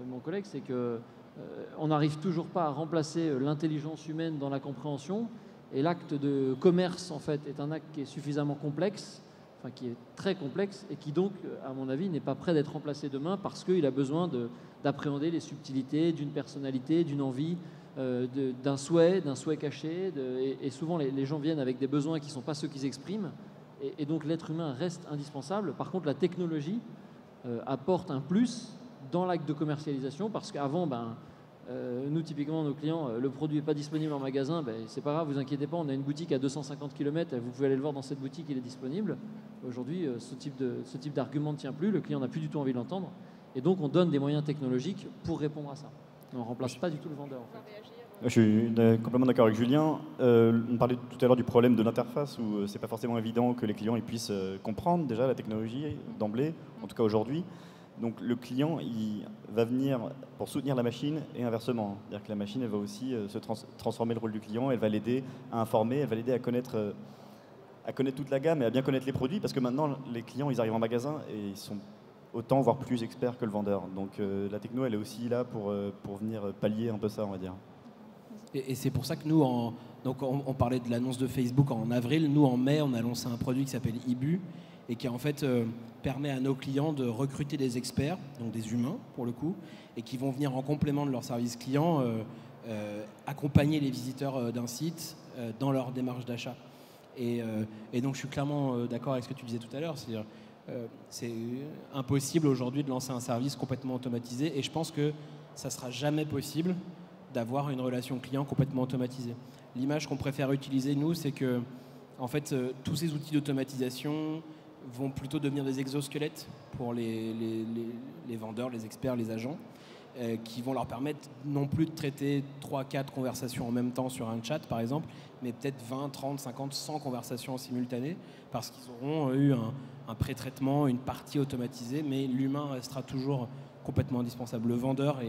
mon collègue, c'est qu'on n'arrive toujours pas à remplacer l'intelligence humaine dans la compréhension. Et l'acte de commerce, en fait, est un acte qui est suffisamment complexe, enfin qui est très complexe, et qui donc, à mon avis, n'est pas prêt d'être remplacé demain parce qu'il a besoin d'appréhender les subtilités d'une personnalité, d'une envie, d'un souhait caché. Et souvent, les gens viennent avec des besoins qui ne sont pas ceux qu'ils expriment. Et donc, l'être humain reste indispensable. Par contre, la technologie apporte un plus dans l'acte de commercialisation parce qu'avant, nous, typiquement, nos clients, le produit n'est pas disponible en magasin, c'est pas grave, vous inquiétez pas, on a une boutique à 250 km, vous pouvez aller le voir dans cette boutique, il est disponible. Aujourd'hui, ce type d'argument ne tient plus, le client n'a plus du tout envie de l'entendre. Et donc, on donne des moyens technologiques pour répondre à ça. On ne remplace pas du tout le vendeur. En fait. Je suis complètement d'accord avec Julien. On parlait tout à l'heure du problème de l'interface où c'est pas forcément évident que les clients ils puissent comprendre déjà la technologie d'emblée, en tout cas aujourd'hui. Donc le client, il va venir pour soutenir la machine et inversement. C'est-à-dire que la machine, elle va aussi transformer le rôle du client, elle va l'aider à informer, elle va l'aider à connaître toute la gamme et à bien connaître les produits parce que maintenant, les clients, ils arrivent en magasin et ils sont autant, voire plus experts que le vendeur. Donc la techno, elle est aussi là pour venir pallier un peu ça, on va dire. Et c'est pour ça que nous, on parlait de l'annonce de Facebook en avril. Nous, en mai, on a lancé un produit qui s'appelle Ibu et qui en fait permet à nos clients de recruter des experts, donc des humains pour le coup, et qui vont venir en complément de leur service client accompagner les visiteurs d'un site dans leur démarche d'achat. Et donc je suis clairement d'accord avec ce que tu disais tout à l'heure, c'est-à-dire c'est impossible aujourd'hui de lancer un service complètement automatisé et je pense que ça ne sera jamais possible d'avoir une relation client complètement automatisée. L'image qu'on préfère utiliser, nous, c'est que en fait, tous ces outils d'automatisation vont plutôt devenir des exosquelettes pour les vendeurs, les experts, les agents, qui vont leur permettre non plus de traiter 3-4 conversations en même temps sur un chat, par exemple, mais peut-être 20, 30, 50, 100 conversations en simultané, parce qu'ils auront eu un pré-traitement, une partie automatisée, mais l'humain restera toujours complètement indispensable. Le vendeur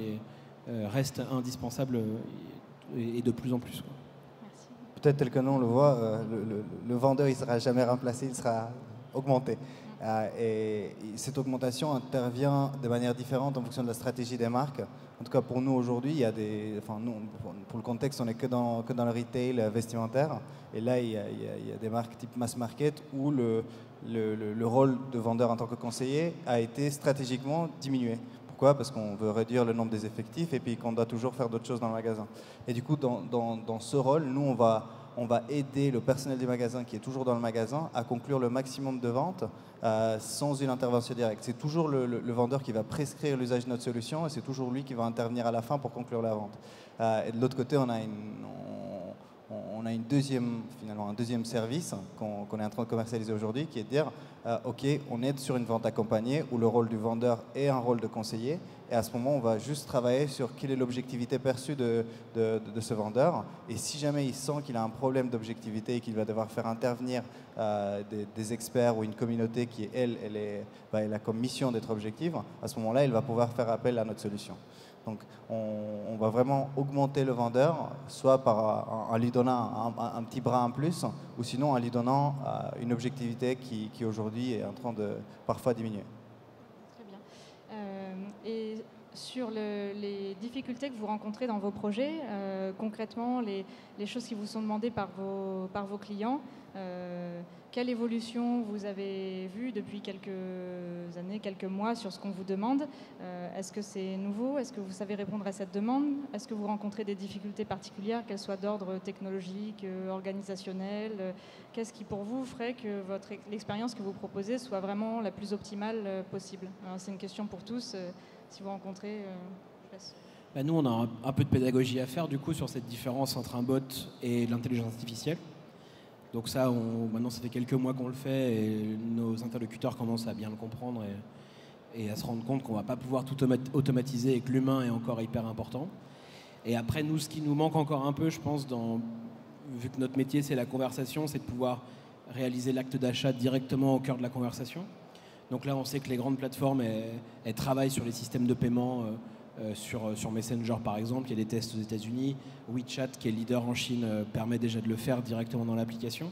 reste indispensable et de plus en plus. Peut-être tel que nous on le voit, le vendeur il ne sera jamais remplacé, il sera augmenté. Et cette augmentation intervient de manière différente en fonction de la stratégie des marques. En tout cas pour nous aujourd'hui, il y a nous, pour le contexte, on n'est que dans le retail vestimentaire. Et là, il y a des marques type mass market où le rôle de vendeur en tant que conseiller a été stratégiquement diminué. Pourquoi ? Parce qu'on veut réduire le nombre des effectifs et puis qu'on doit toujours faire d'autres choses dans le magasin. Et du coup, dans ce rôle, nous, on va aider le personnel du magasin qui est toujours dans le magasin à conclure le maximum de ventes sans une intervention directe. C'est toujours le vendeur qui va prescrire l'usage de notre solution et c'est toujours lui qui va intervenir à la fin pour conclure la vente. Et de l'autre côté, on a un deuxième service qu'on est en train de commercialiser aujourd'hui qui est de dire ok, on est sur une vente accompagnée où le rôle du vendeur est un rôle de conseiller et à ce moment on va juste travailler sur quelle est l'objectivité perçue de ce vendeur et si jamais il sent qu'il a un problème d'objectivité et qu'il va devoir faire intervenir des experts ou une communauté qui elle a comme mission d'être objective, à ce moment là il va pouvoir faire appel à notre solution. Donc on va vraiment augmenter le vendeur, soit en lui donnant un petit bras en plus, ou sinon en lui donnant une objectivité qui aujourd'hui est en train de parfois diminuer. Très bien. Et sur les difficultés que vous rencontrez dans vos projets, concrètement les choses qui vous sont demandées par vos clients. Quelle évolution vous avez vue depuis quelques années, quelques mois sur ce qu'on vous demande? Est-ce que c'est nouveau? Est-ce que vous savez répondre à cette demande? Est-ce que vous rencontrez des difficultés particulières, qu'elles soient d'ordre technologique, organisationnel? Qu'est-ce qui pour vous ferait que l'expérience que vous proposez soit vraiment la plus optimale possible? C'est une question pour tous. Si vous rencontrez, je laisse. Nous, on a un peu de pédagogie à faire du coup sur cette différence entre un bot et l'intelligence artificielle. Donc ça, maintenant, ça fait quelques mois qu'on le fait et nos interlocuteurs commencent à bien le comprendre et à se rendre compte qu'on ne va pas pouvoir tout automatiser et que l'humain est encore hyper important. Et après, nous, ce qui nous manque encore un peu, je pense, vu que notre métier, c'est la conversation, c'est de pouvoir réaliser l'acte d'achat directement au cœur de la conversation. Donc là, on sait que les grandes plateformes, elles travaillent sur les systèmes de paiement sur Messenger, par exemple. Il y a des tests aux États-Unis. WeChat, qui est leader en Chine, permet déjà de le faire directement dans l'application.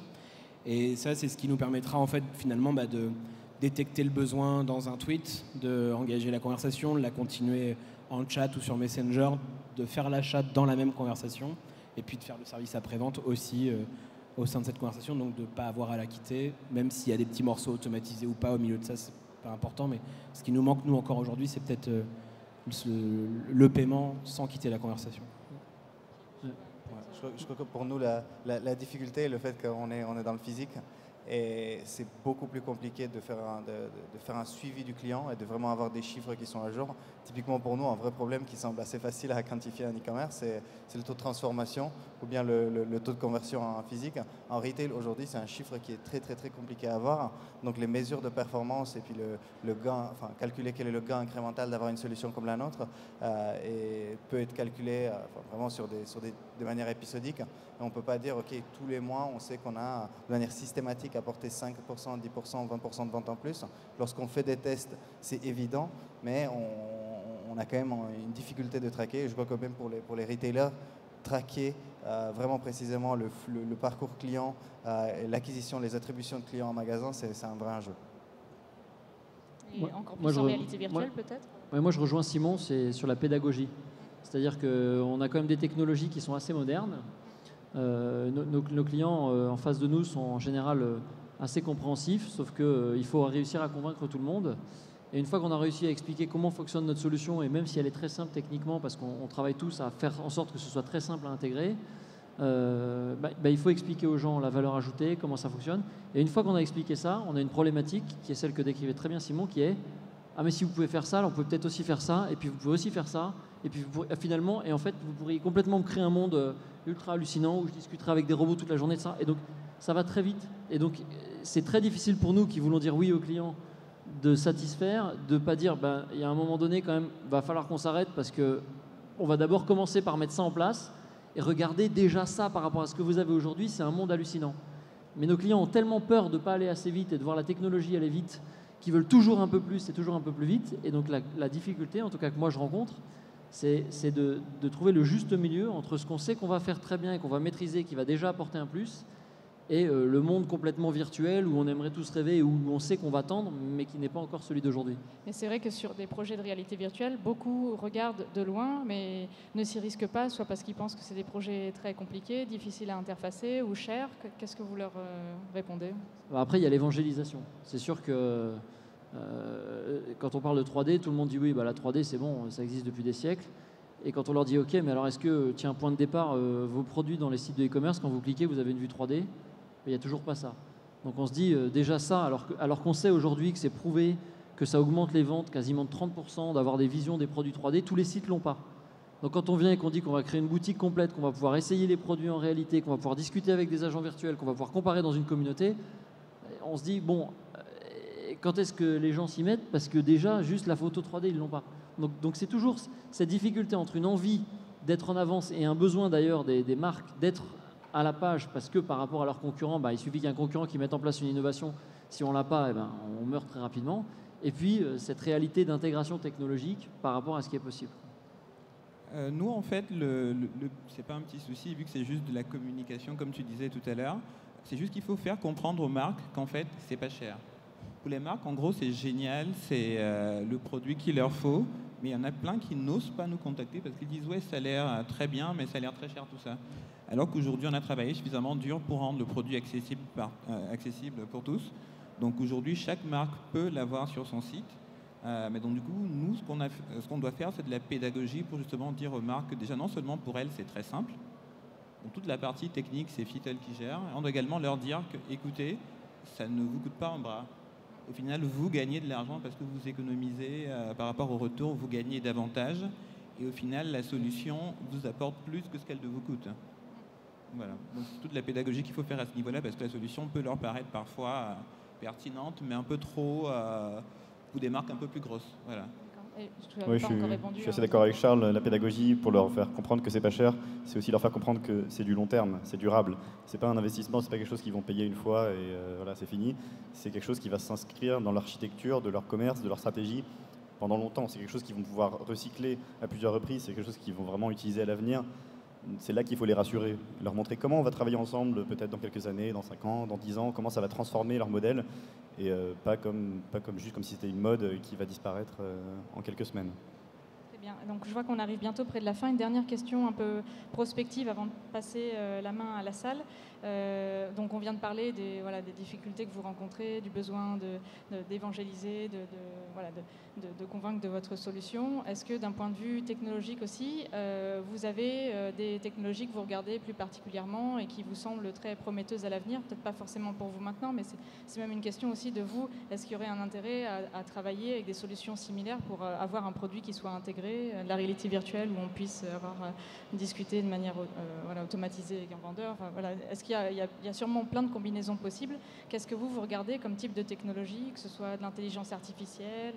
Et ça, c'est ce qui nous permettra, en fait, finalement, de détecter le besoin dans un tweet, d'engager la conversation, de la continuer en chat ou sur Messenger, de faire l'achat dans la même conversation, et puis de faire le service après-vente aussi au sein de cette conversation, donc de ne pas avoir à la quitter, même s'il y a des petits morceaux automatisés ou pas au milieu de ça, c'est pas important, mais ce qui nous manque, nous, encore aujourd'hui, c'est peut-être le paiement sans quitter la conversation. Je crois que pour nous, la difficulté est le fait qu'on est dans le physique et c'est beaucoup plus compliqué de faire un suivi du client et de vraiment avoir des chiffres qui sont à jour. Typiquement pour nous, un vrai problème qui semble assez facile à quantifier en e-commerce, c'est le taux de transformation ou bien le taux de conversion en physique. En retail, aujourd'hui, c'est un chiffre qui est très, très, très compliqué à avoir. Donc les mesures de performance et puis le gain, enfin calculer quel est le gain incrémental d'avoir une solution comme la nôtre peut être calculé vraiment de manière épisodique. Et on ne peut pas dire, OK, tous les mois, on sait qu'on a de manière systématique apporté 5%, 10%, 20% de ventes en plus. Lorsqu'on fait des tests, c'est évident, mais on a quand même une difficulté de traquer. Je crois que même pour les retailers, traquer vraiment précisément le parcours client, l'acquisition, les attributions de clients en magasin, c'est un vrai enjeu. Et encore plus en réalité virtuelle peut-être? Moi, je rejoins Simon, c'est sur la pédagogie. C'est-à-dire qu'on a quand même des technologies qui sont assez modernes. Nos clients en face de nous sont en général assez compréhensifs, sauf qu'il faut réussir à convaincre tout le monde. Et une fois qu'on a réussi à expliquer comment fonctionne notre solution, et même si elle est très simple techniquement, parce qu'on travaille tous à faire en sorte que ce soit très simple à intégrer, il faut expliquer aux gens la valeur ajoutée, comment ça fonctionne. Et une fois qu'on a expliqué ça, on a une problématique qui est celle que décrivait très bien Simon, qui est « Ah mais si vous pouvez faire ça, alors on peut peut-être aussi faire ça, et puis vous pouvez aussi faire ça, et puis finalement, et en fait, vous pourriez complètement créer un monde ultra hallucinant où je discuterai avec des robots toute la journée de ça. » Et donc, ça va très vite. Et donc, c'est très difficile pour nous qui voulons dire oui aux clients de satisfaire, de ne pas dire, il y a un moment donné quand même, va falloir qu'on s'arrête parce qu'on va d'abord commencer par mettre ça en place et regarder déjà ça par rapport à ce que vous avez aujourd'hui, c'est un monde hallucinant. Mais nos clients ont tellement peur de ne pas aller assez vite et de voir la technologie aller vite qu'ils veulent toujours un peu plus et toujours un peu plus vite. Et donc la difficulté, en tout cas que moi je rencontre, c'est de trouver le juste milieu entre ce qu'on sait qu'on va faire très bien et qu'on va maîtriser, qui va déjà apporter un plus, et le monde complètement virtuel où on aimerait tous rêver et où on sait qu'on va tendre, mais qui n'est pas encore celui d'aujourd'hui. Mais c'est vrai que sur des projets de réalité virtuelle, beaucoup regardent de loin, mais ne s'y risquent pas, soit parce qu'ils pensent que c'est des projets très compliqués, difficiles à interfacer ou chers. Qu'est-ce que vous leur répondez? Après, il y a l'évangélisation. C'est sûr que quand on parle de 3D, tout le monde dit oui, la 3D c'est bon, ça existe depuis des siècles. Et quand on leur dit ok, mais alors est-ce que, tiens, point de départ, vos produits dans les sites de e-commerce, quand vous cliquez, vous avez une vue 3D? Il n'y a toujours pas ça. Donc on se dit déjà ça, alors qu'on sait aujourd'hui que c'est prouvé que ça augmente les ventes quasiment de 30%, d'avoir des visions des produits 3D, tous les sites l'ont pas. Donc quand on vient et qu'on dit qu'on va créer une boutique complète, qu'on va pouvoir essayer les produits en réalité, qu'on va pouvoir discuter avec des agents virtuels, qu'on va pouvoir comparer dans une communauté, on se dit bon, quand est-ce que les gens s'y mettent? Parce que déjà, juste la photo 3D, ils l'ont pas. Donc c'est toujours cette difficulté entre une envie d'être en avance et un besoin d'ailleurs des marques d'être à la page, parce que par rapport à leurs concurrents, il suffit qu'un concurrent qui mette en place une innovation, si on l'a pas, on meurt très rapidement. Et puis cette réalité d'intégration technologique par rapport à ce qui est possible. Nous, en fait, c'est pas un petit souci, vu que c'est juste de la communication, comme tu disais tout à l'heure. C'est juste qu'il faut faire comprendre aux marques qu'en fait, c'est pas cher. Pour les marques, en gros, c'est génial, c'est le produit qu'il leur faut. Mais il y en a plein qui n'osent pas nous contacter parce qu'ils disent ouais, ça a l'air très bien, mais ça a l'air très cher tout ça. Alors qu'aujourd'hui, on a travaillé suffisamment dur pour rendre le produit accessible pour tous. Donc aujourd'hui, chaque marque peut l'avoir sur son site. Mais donc du coup, nous, ce qu'on doit faire, c'est de la pédagogie pour justement dire aux marques que déjà, non seulement pour elles, c'est très simple. Donc toute la partie technique, c'est Fitel qui gère. On doit également leur dire que, écoutez, ça ne vous coûte pas un bras. Au final, vous gagnez de l'argent parce que vous économisez par rapport au retour, vous gagnez davantage. Et au final, la solution vous apporte plus que ce qu'elle vous coûte. Voilà. Donc c'est toute la pédagogie qu'il faut faire à ce niveau-là parce que la solution peut leur paraître parfois pertinente, mais un peu trop pour des marques un peu plus grosses. Voilà. Oui, je suis assez d'accord avec Charles. La pédagogie, pour leur faire comprendre que c'est pas cher, c'est aussi leur faire comprendre que c'est du long terme, c'est durable. C'est pas un investissement, c'est pas quelque chose qu'ils vont payer une fois et voilà, c'est fini. C'est quelque chose qui va s'inscrire dans l'architecture de leur commerce, de leur stratégie pendant longtemps. C'est quelque chose qu'ils vont pouvoir recycler à plusieurs reprises. C'est quelque chose qu'ils vont vraiment utiliser à l'avenir. C'est là qu'il faut les rassurer, leur montrer comment on va travailler ensemble, peut-être dans quelques années, dans 5 ans, dans 10 ans, comment ça va transformer leur modèle, et pas comme juste comme si c'était une mode qui va disparaître en quelques semaines. Très bien, donc je vois qu'on arrive bientôt près de la fin. Une dernière question un peu prospective avant de passer la main à la salle. Donc on vient de parler des difficultés que vous rencontrez, du besoin d'évangéliser, de convaincre de votre solution. Est-ce que d'un point de vue technologique aussi, vous avez des technologies que vous regardez plus particulièrement et qui vous semblent très prometteuses à l'avenir? Peut-être pas forcément pour vous maintenant, mais c'est même une question aussi de vous. Est-ce qu'il y aurait un intérêt à travailler avec des solutions similaires pour avoir un produit qui soit intégré, de la réalité virtuelle, où on puisse discuter de manière automatisée avec un vendeur? Est-ce qu'il y a sûrement plein de combinaisons possibles. Qu'est-ce que vous regardez comme type de technologie, que ce soit de l'intelligence artificielle?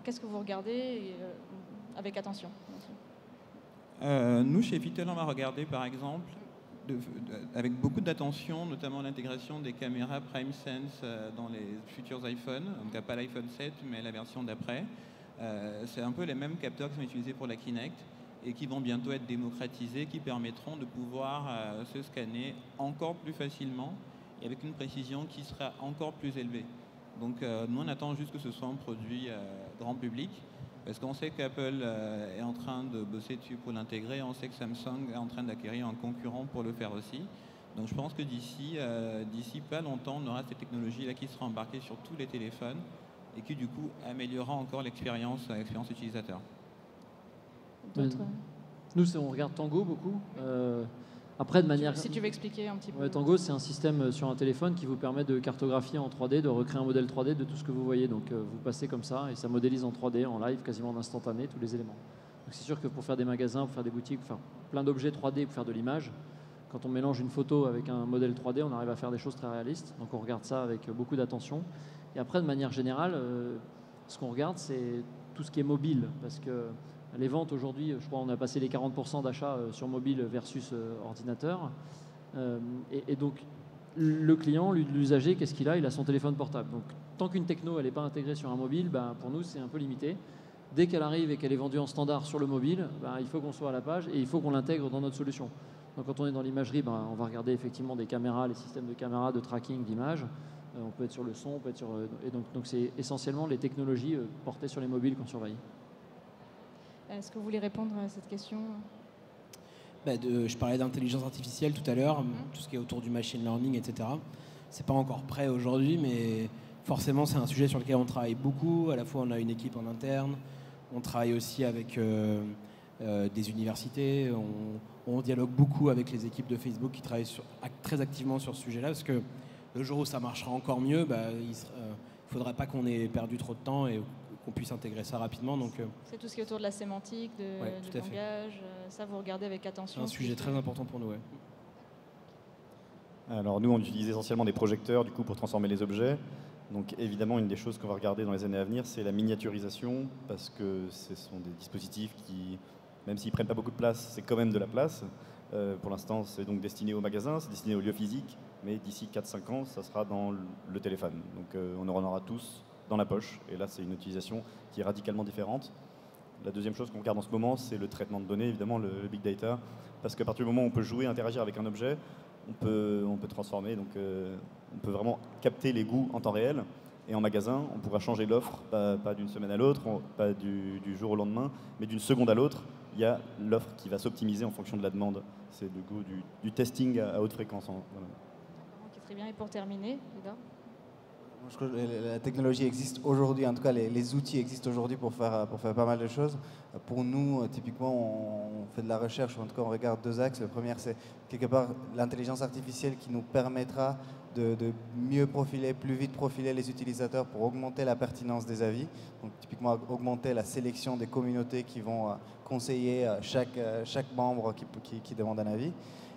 Qu'est-ce que vous regardez avec attention? Nous, chez Fitel, on va regarder, par exemple, avec beaucoup d'attention, notamment l'intégration des caméras PrimeSense dans les futurs iPhones. Donc, pas l'iPhone 7, mais la version d'après. C'est un peu les mêmes capteurs qui sont utilisés pour la Kinect et qui vont bientôt être démocratisés, qui permettront de pouvoir se scanner encore plus facilement et avec une précision qui sera encore plus élevée. Donc nous, on attend juste que ce soit un produit grand public, parce qu'on sait qu'Apple est en train de bosser dessus pour l'intégrer, on sait que Samsung est en train d'acquérir un concurrent pour le faire aussi. Donc je pense que d'ici pas longtemps, on aura cette technologie-là qui sera embarquée sur tous les téléphones et qui du coup améliorera encore l'expérience utilisateur. Nous, on regarde Tango beaucoup. Après, de manière... Si tu veux expliquer un petit peu. Tango, c'est un système sur un téléphone qui vous permet de cartographier en 3D, de recréer un modèle 3D de tout ce que vous voyez. Donc, vous passez comme ça et ça modélise en 3D, en live, quasiment en instantané, tous les éléments. Donc, c'est sûr que pour faire des magasins, pour faire des boutiques, pour faire plein d'objets 3D, pour faire de l'image, quand on mélange une photo avec un modèle 3D, on arrive à faire des choses très réalistes. Donc, on regarde ça avec beaucoup d'attention. Et après, de manière générale, ce qu'on regarde, c'est tout ce qui est mobile, parce que les ventes aujourd'hui, je crois on a passé les 40% d'achats sur mobile versus ordinateur. Et donc, le client, l'usager, qu'est-ce qu'il a? Il a son téléphone portable. Donc, tant qu'une techno, elle n'est pas intégrée sur un mobile, pour nous, c'est un peu limité. Dès qu'elle arrive et qu'elle est vendue en standard sur le mobile, il faut qu'on soit à la page et il faut qu'on l'intègre dans notre solution. Donc, quand on est dans l'imagerie, on va regarder effectivement des caméras, les systèmes de caméras, de tracking d'images. On peut être sur le son, on peut être sur... Et donc c'est essentiellement les technologies portées sur les mobiles qu'on surveille. Est-ce que vous voulez répondre à cette question? Je parlais d'intelligence artificielle tout à l'heure, tout ce qui est autour du machine learning, etc. C'est pas encore prêt aujourd'hui, mais forcément c'est un sujet sur lequel on travaille beaucoup. À la fois on a une équipe en interne, on travaille aussi avec des universités, on dialogue beaucoup avec les équipes de Facebook qui travaillent très activement sur ce sujet-là, parce que le jour où ça marchera encore mieux, il ne faudra pas qu'on ait perdu trop de temps et qu'on puisse intégrer ça rapidement. C'est tout ce qui est autour de la sémantique, du langage. Ça, vous regardez avec attention. C'est un sujet très important pour nous. Ouais. Alors nous, on utilise essentiellement des projecteurs du coup, pour transformer les objets. Donc évidemment, une des choses qu'on va regarder dans les années à venir, c'est la miniaturisation, parce que ce sont des dispositifs qui, même s'ils ne prennent pas beaucoup de place, c'est quand même de la place. Pour l'instant, c'est donc destiné aux magasins, c'est destiné aux lieux physiques, mais d'ici 4-5 ans, ça sera dans le téléphone. Donc on en aura tous dans la poche, et là, c'est une utilisation qui est radicalement différente. La deuxième chose qu'on regarde en ce moment, c'est le traitement de données, évidemment, le big data, parce qu'à partir du moment où on peut jouer, interagir avec un objet, on peut transformer, donc on peut vraiment capter les goûts en temps réel. Et en magasin, on pourra changer l'offre, pas d'une semaine à l'autre, pas du jour au lendemain, mais d'une seconde à l'autre. Il y a l'offre qui va s'optimiser en fonction de la demande. C'est du coup du testing à haute fréquence. Voilà. Ok, très bien. Et pour terminer, Edouard ? Je crois que la technologie existe aujourd'hui, en tout cas les outils existent aujourd'hui pour faire pas mal de choses. Pour nous, typiquement, on fait de la recherche, ou en tout cas on regarde deux axes. Le premier, c'est quelque part l'intelligence artificielle qui nous permettra de mieux profiler, plus vite profiler les utilisateurs pour augmenter la pertinence des avis. Donc typiquement augmenter la sélection des communautés qui vont conseiller chaque membre qui demande un avis.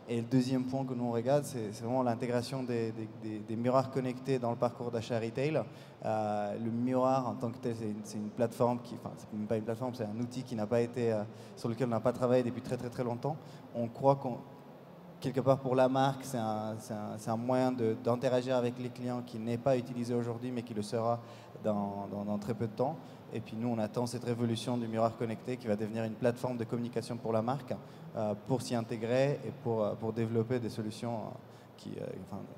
Et le deuxième point que nous on regarde, c'est vraiment l'intégration des miroirs connectés dans le parcours d'achat retail. Le miroir en tant que tel, c'est une plateforme c'est même pas une plateforme, c'est un outil qui n'a pas été, sur lequel on n'a pas travaillé depuis très très très longtemps. On croit quelque part pour la marque, c'est un moyen d'interagir avec les clients qui n'est pas utilisé aujourd'hui, mais qui le sera dans très peu de temps. Et puis nous, on attend cette révolution du miroir connecté qui va devenir une plateforme de communication pour la marque, pour s'y intégrer et pour développer des solutions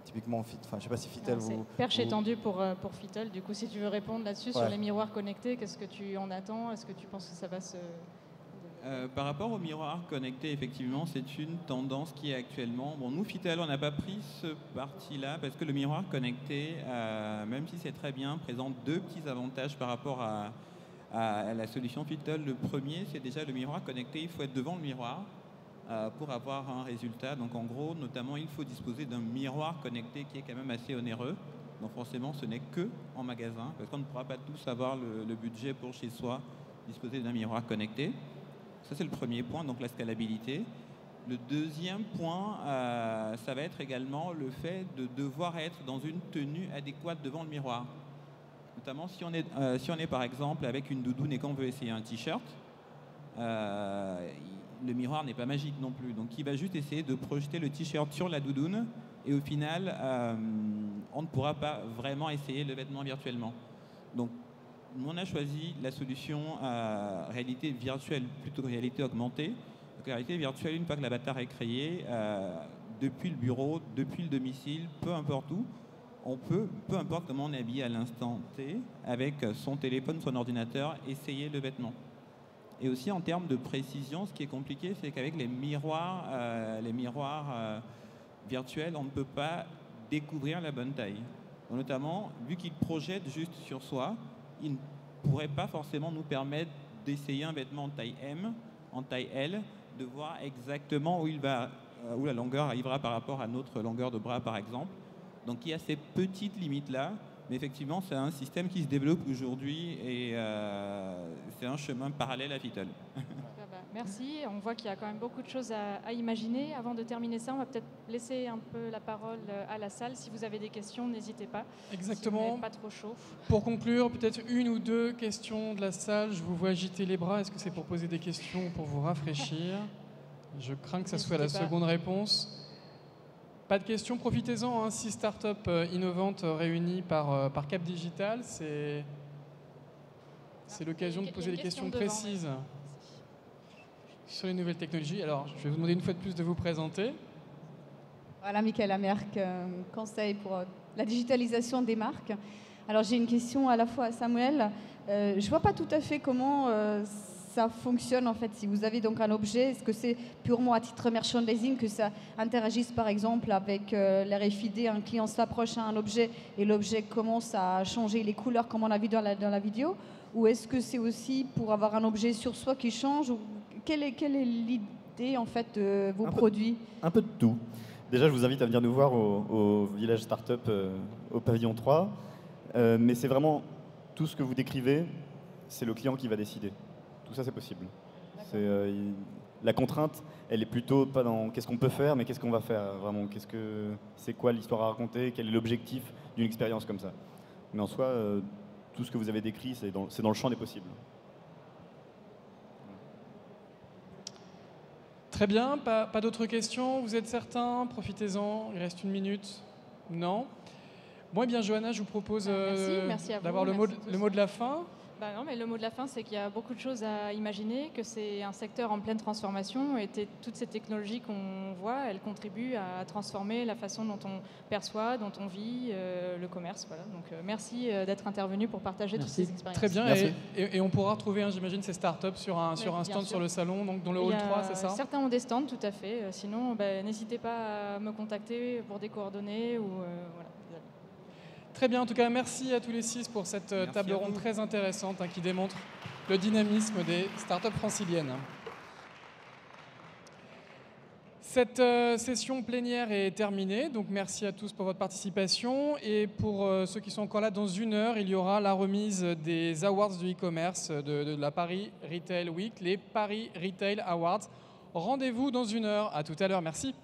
typiquement, je ne sais pas si Fitel vous... Perche étendue pour Fitel. Du coup, si tu veux répondre là-dessus, sur les miroirs connectés, qu'est-ce que tu en attends? Est-ce que tu penses que ça va se... Par rapport aux miroirs connectés, effectivement, c'est une tendance qui est actuellement... Bon, nous, Fitel, on n'a pas pris ce parti-là parce que le miroir connecté, même si c'est très bien, présente deux petits avantages par rapport à la solution Fitel. Le premier, c'est déjà le miroir connecté. Il faut être devant le miroir pour avoir un résultat. Donc, en gros, notamment, il faut disposer d'un miroir connecté qui est quand même assez onéreux. Donc, forcément, ce n'est que en magasin parce qu'on ne pourra pas tous avoir le budget pour chez soi disposer d'un miroir connecté. Ça, c'est le premier point, donc la scalabilité. Le deuxième point, ça va être également le fait de devoir être dans une tenue adéquate devant le miroir. Notamment si on est par exemple avec une doudoune et qu'on veut essayer un t-shirt, le miroir n'est pas magique non plus. Donc il va juste essayer de projeter le t-shirt sur la doudoune et au final, on ne pourra pas vraiment essayer le vêtement virtuellement. Donc on a choisi la solution réalité virtuelle plutôt que réalité augmentée. Donc, la réalité virtuelle, une fois que l'avatar est créé, depuis le bureau, depuis le domicile, peu importe où, on peut, peu importe comment on est habillé à l'instant T, avec son téléphone, son ordinateur, essayer le vêtement. Et aussi en termes de précision, ce qui est compliqué, c'est qu'avec les miroirs virtuels, on ne peut pas découvrir la bonne taille. Donc, notamment, vu qu'ils projettent juste sur soi, il ne pourrait pas forcément nous permettre d'essayer un vêtement en taille M, en taille L, de voir exactement où la longueur arrivera par rapport à notre longueur de bras, par exemple. Donc il y a ces petites limites-là, mais effectivement, c'est un système qui se développe aujourd'hui et c'est un chemin parallèle à Fitel. Merci. On voit qu'il y a quand même beaucoup de choses à imaginer. Avant de terminer ça, on va peut-être laisser un peu la parole à la salle. Si vous avez des questions, n'hésitez pas. Exactement. Si vous n'êtes pas trop chaud. Pour conclure, peut-être une ou deux questions de la salle. Je vous vois agiter les bras. Est-ce que c'est pour poser des questions ou pour vous rafraîchir? Je crains que ça soit la seconde réponse. Pas de questions, profitez-en. Hein. 6 startups innovantes réunies par Cap Digital. C'est l'occasion de poser des questions précises sur les nouvelles technologies. Alors, je vais vous demander une fois de plus de vous présenter. Voilà, Michaela Merck, conseil pour la digitalisation des marques. Alors, j'ai une question à la fois à Samuel. Je ne vois pas tout à fait comment ça fonctionne, en fait. Si vous avez donc un objet, est-ce que c'est purement à titre merchandising que ça interagisse, par exemple, avec l'RFID, un client s'approche à un objet et l'objet commence à changer les couleurs comme on a vu dans la vidéo? Ou est-ce que c'est aussi pour avoir un objet sur soi qui change? Quelle est l'idée, en fait, de vos produits? Un peu de tout. Déjà, je vous invite à venir nous voir au village startup au pavillon 3. Mais c'est vraiment tout ce que vous décrivez, c'est le client qui va décider. Tout ça, c'est possible. La contrainte, elle est plutôt pas dans qu'est-ce qu'on peut faire, mais qu'est-ce qu'on va faire vraiment. C'est quoi l'histoire à raconter? Quel est l'objectif d'une expérience comme ça? Mais en soi, tout ce que vous avez décrit, c'est dans le champ des possibles. Très bien, pas d'autres questions. Vous êtes certains? Profitez-en, il reste 1 minute. Non? Bon, eh bien, Johanna, je vous propose d'avoir le mot de la fin. Non, mais le mot de la fin, c'est qu'il y a beaucoup de choses à imaginer, que c'est un secteur en pleine transformation et toutes ces technologies qu'on voit, elles contribuent à transformer la façon dont on perçoit, dont on vit le commerce. Voilà. Donc merci d'être intervenu pour partager toutes ces expériences. Très bien, et on pourra retrouver, j'imagine, ces startups sur un stand sur le salon, donc dans le hall 3, c'est ça? Certains ont des stands, tout à fait. Sinon, n'hésitez pas à me contacter pour des coordonnées ou voilà. Très bien, en tout cas, merci à tous les 6 pour cette table ronde très intéressante qui démontre le dynamisme des startups franciliennes. Cette session plénière est terminée, donc merci à tous pour votre participation. Et pour ceux qui sont encore là, dans 1 heure, il y aura la remise des awards du e-commerce de la Paris Retail Week, les Paris Retail Awards. Rendez-vous dans 1 heure. À tout à l'heure, merci.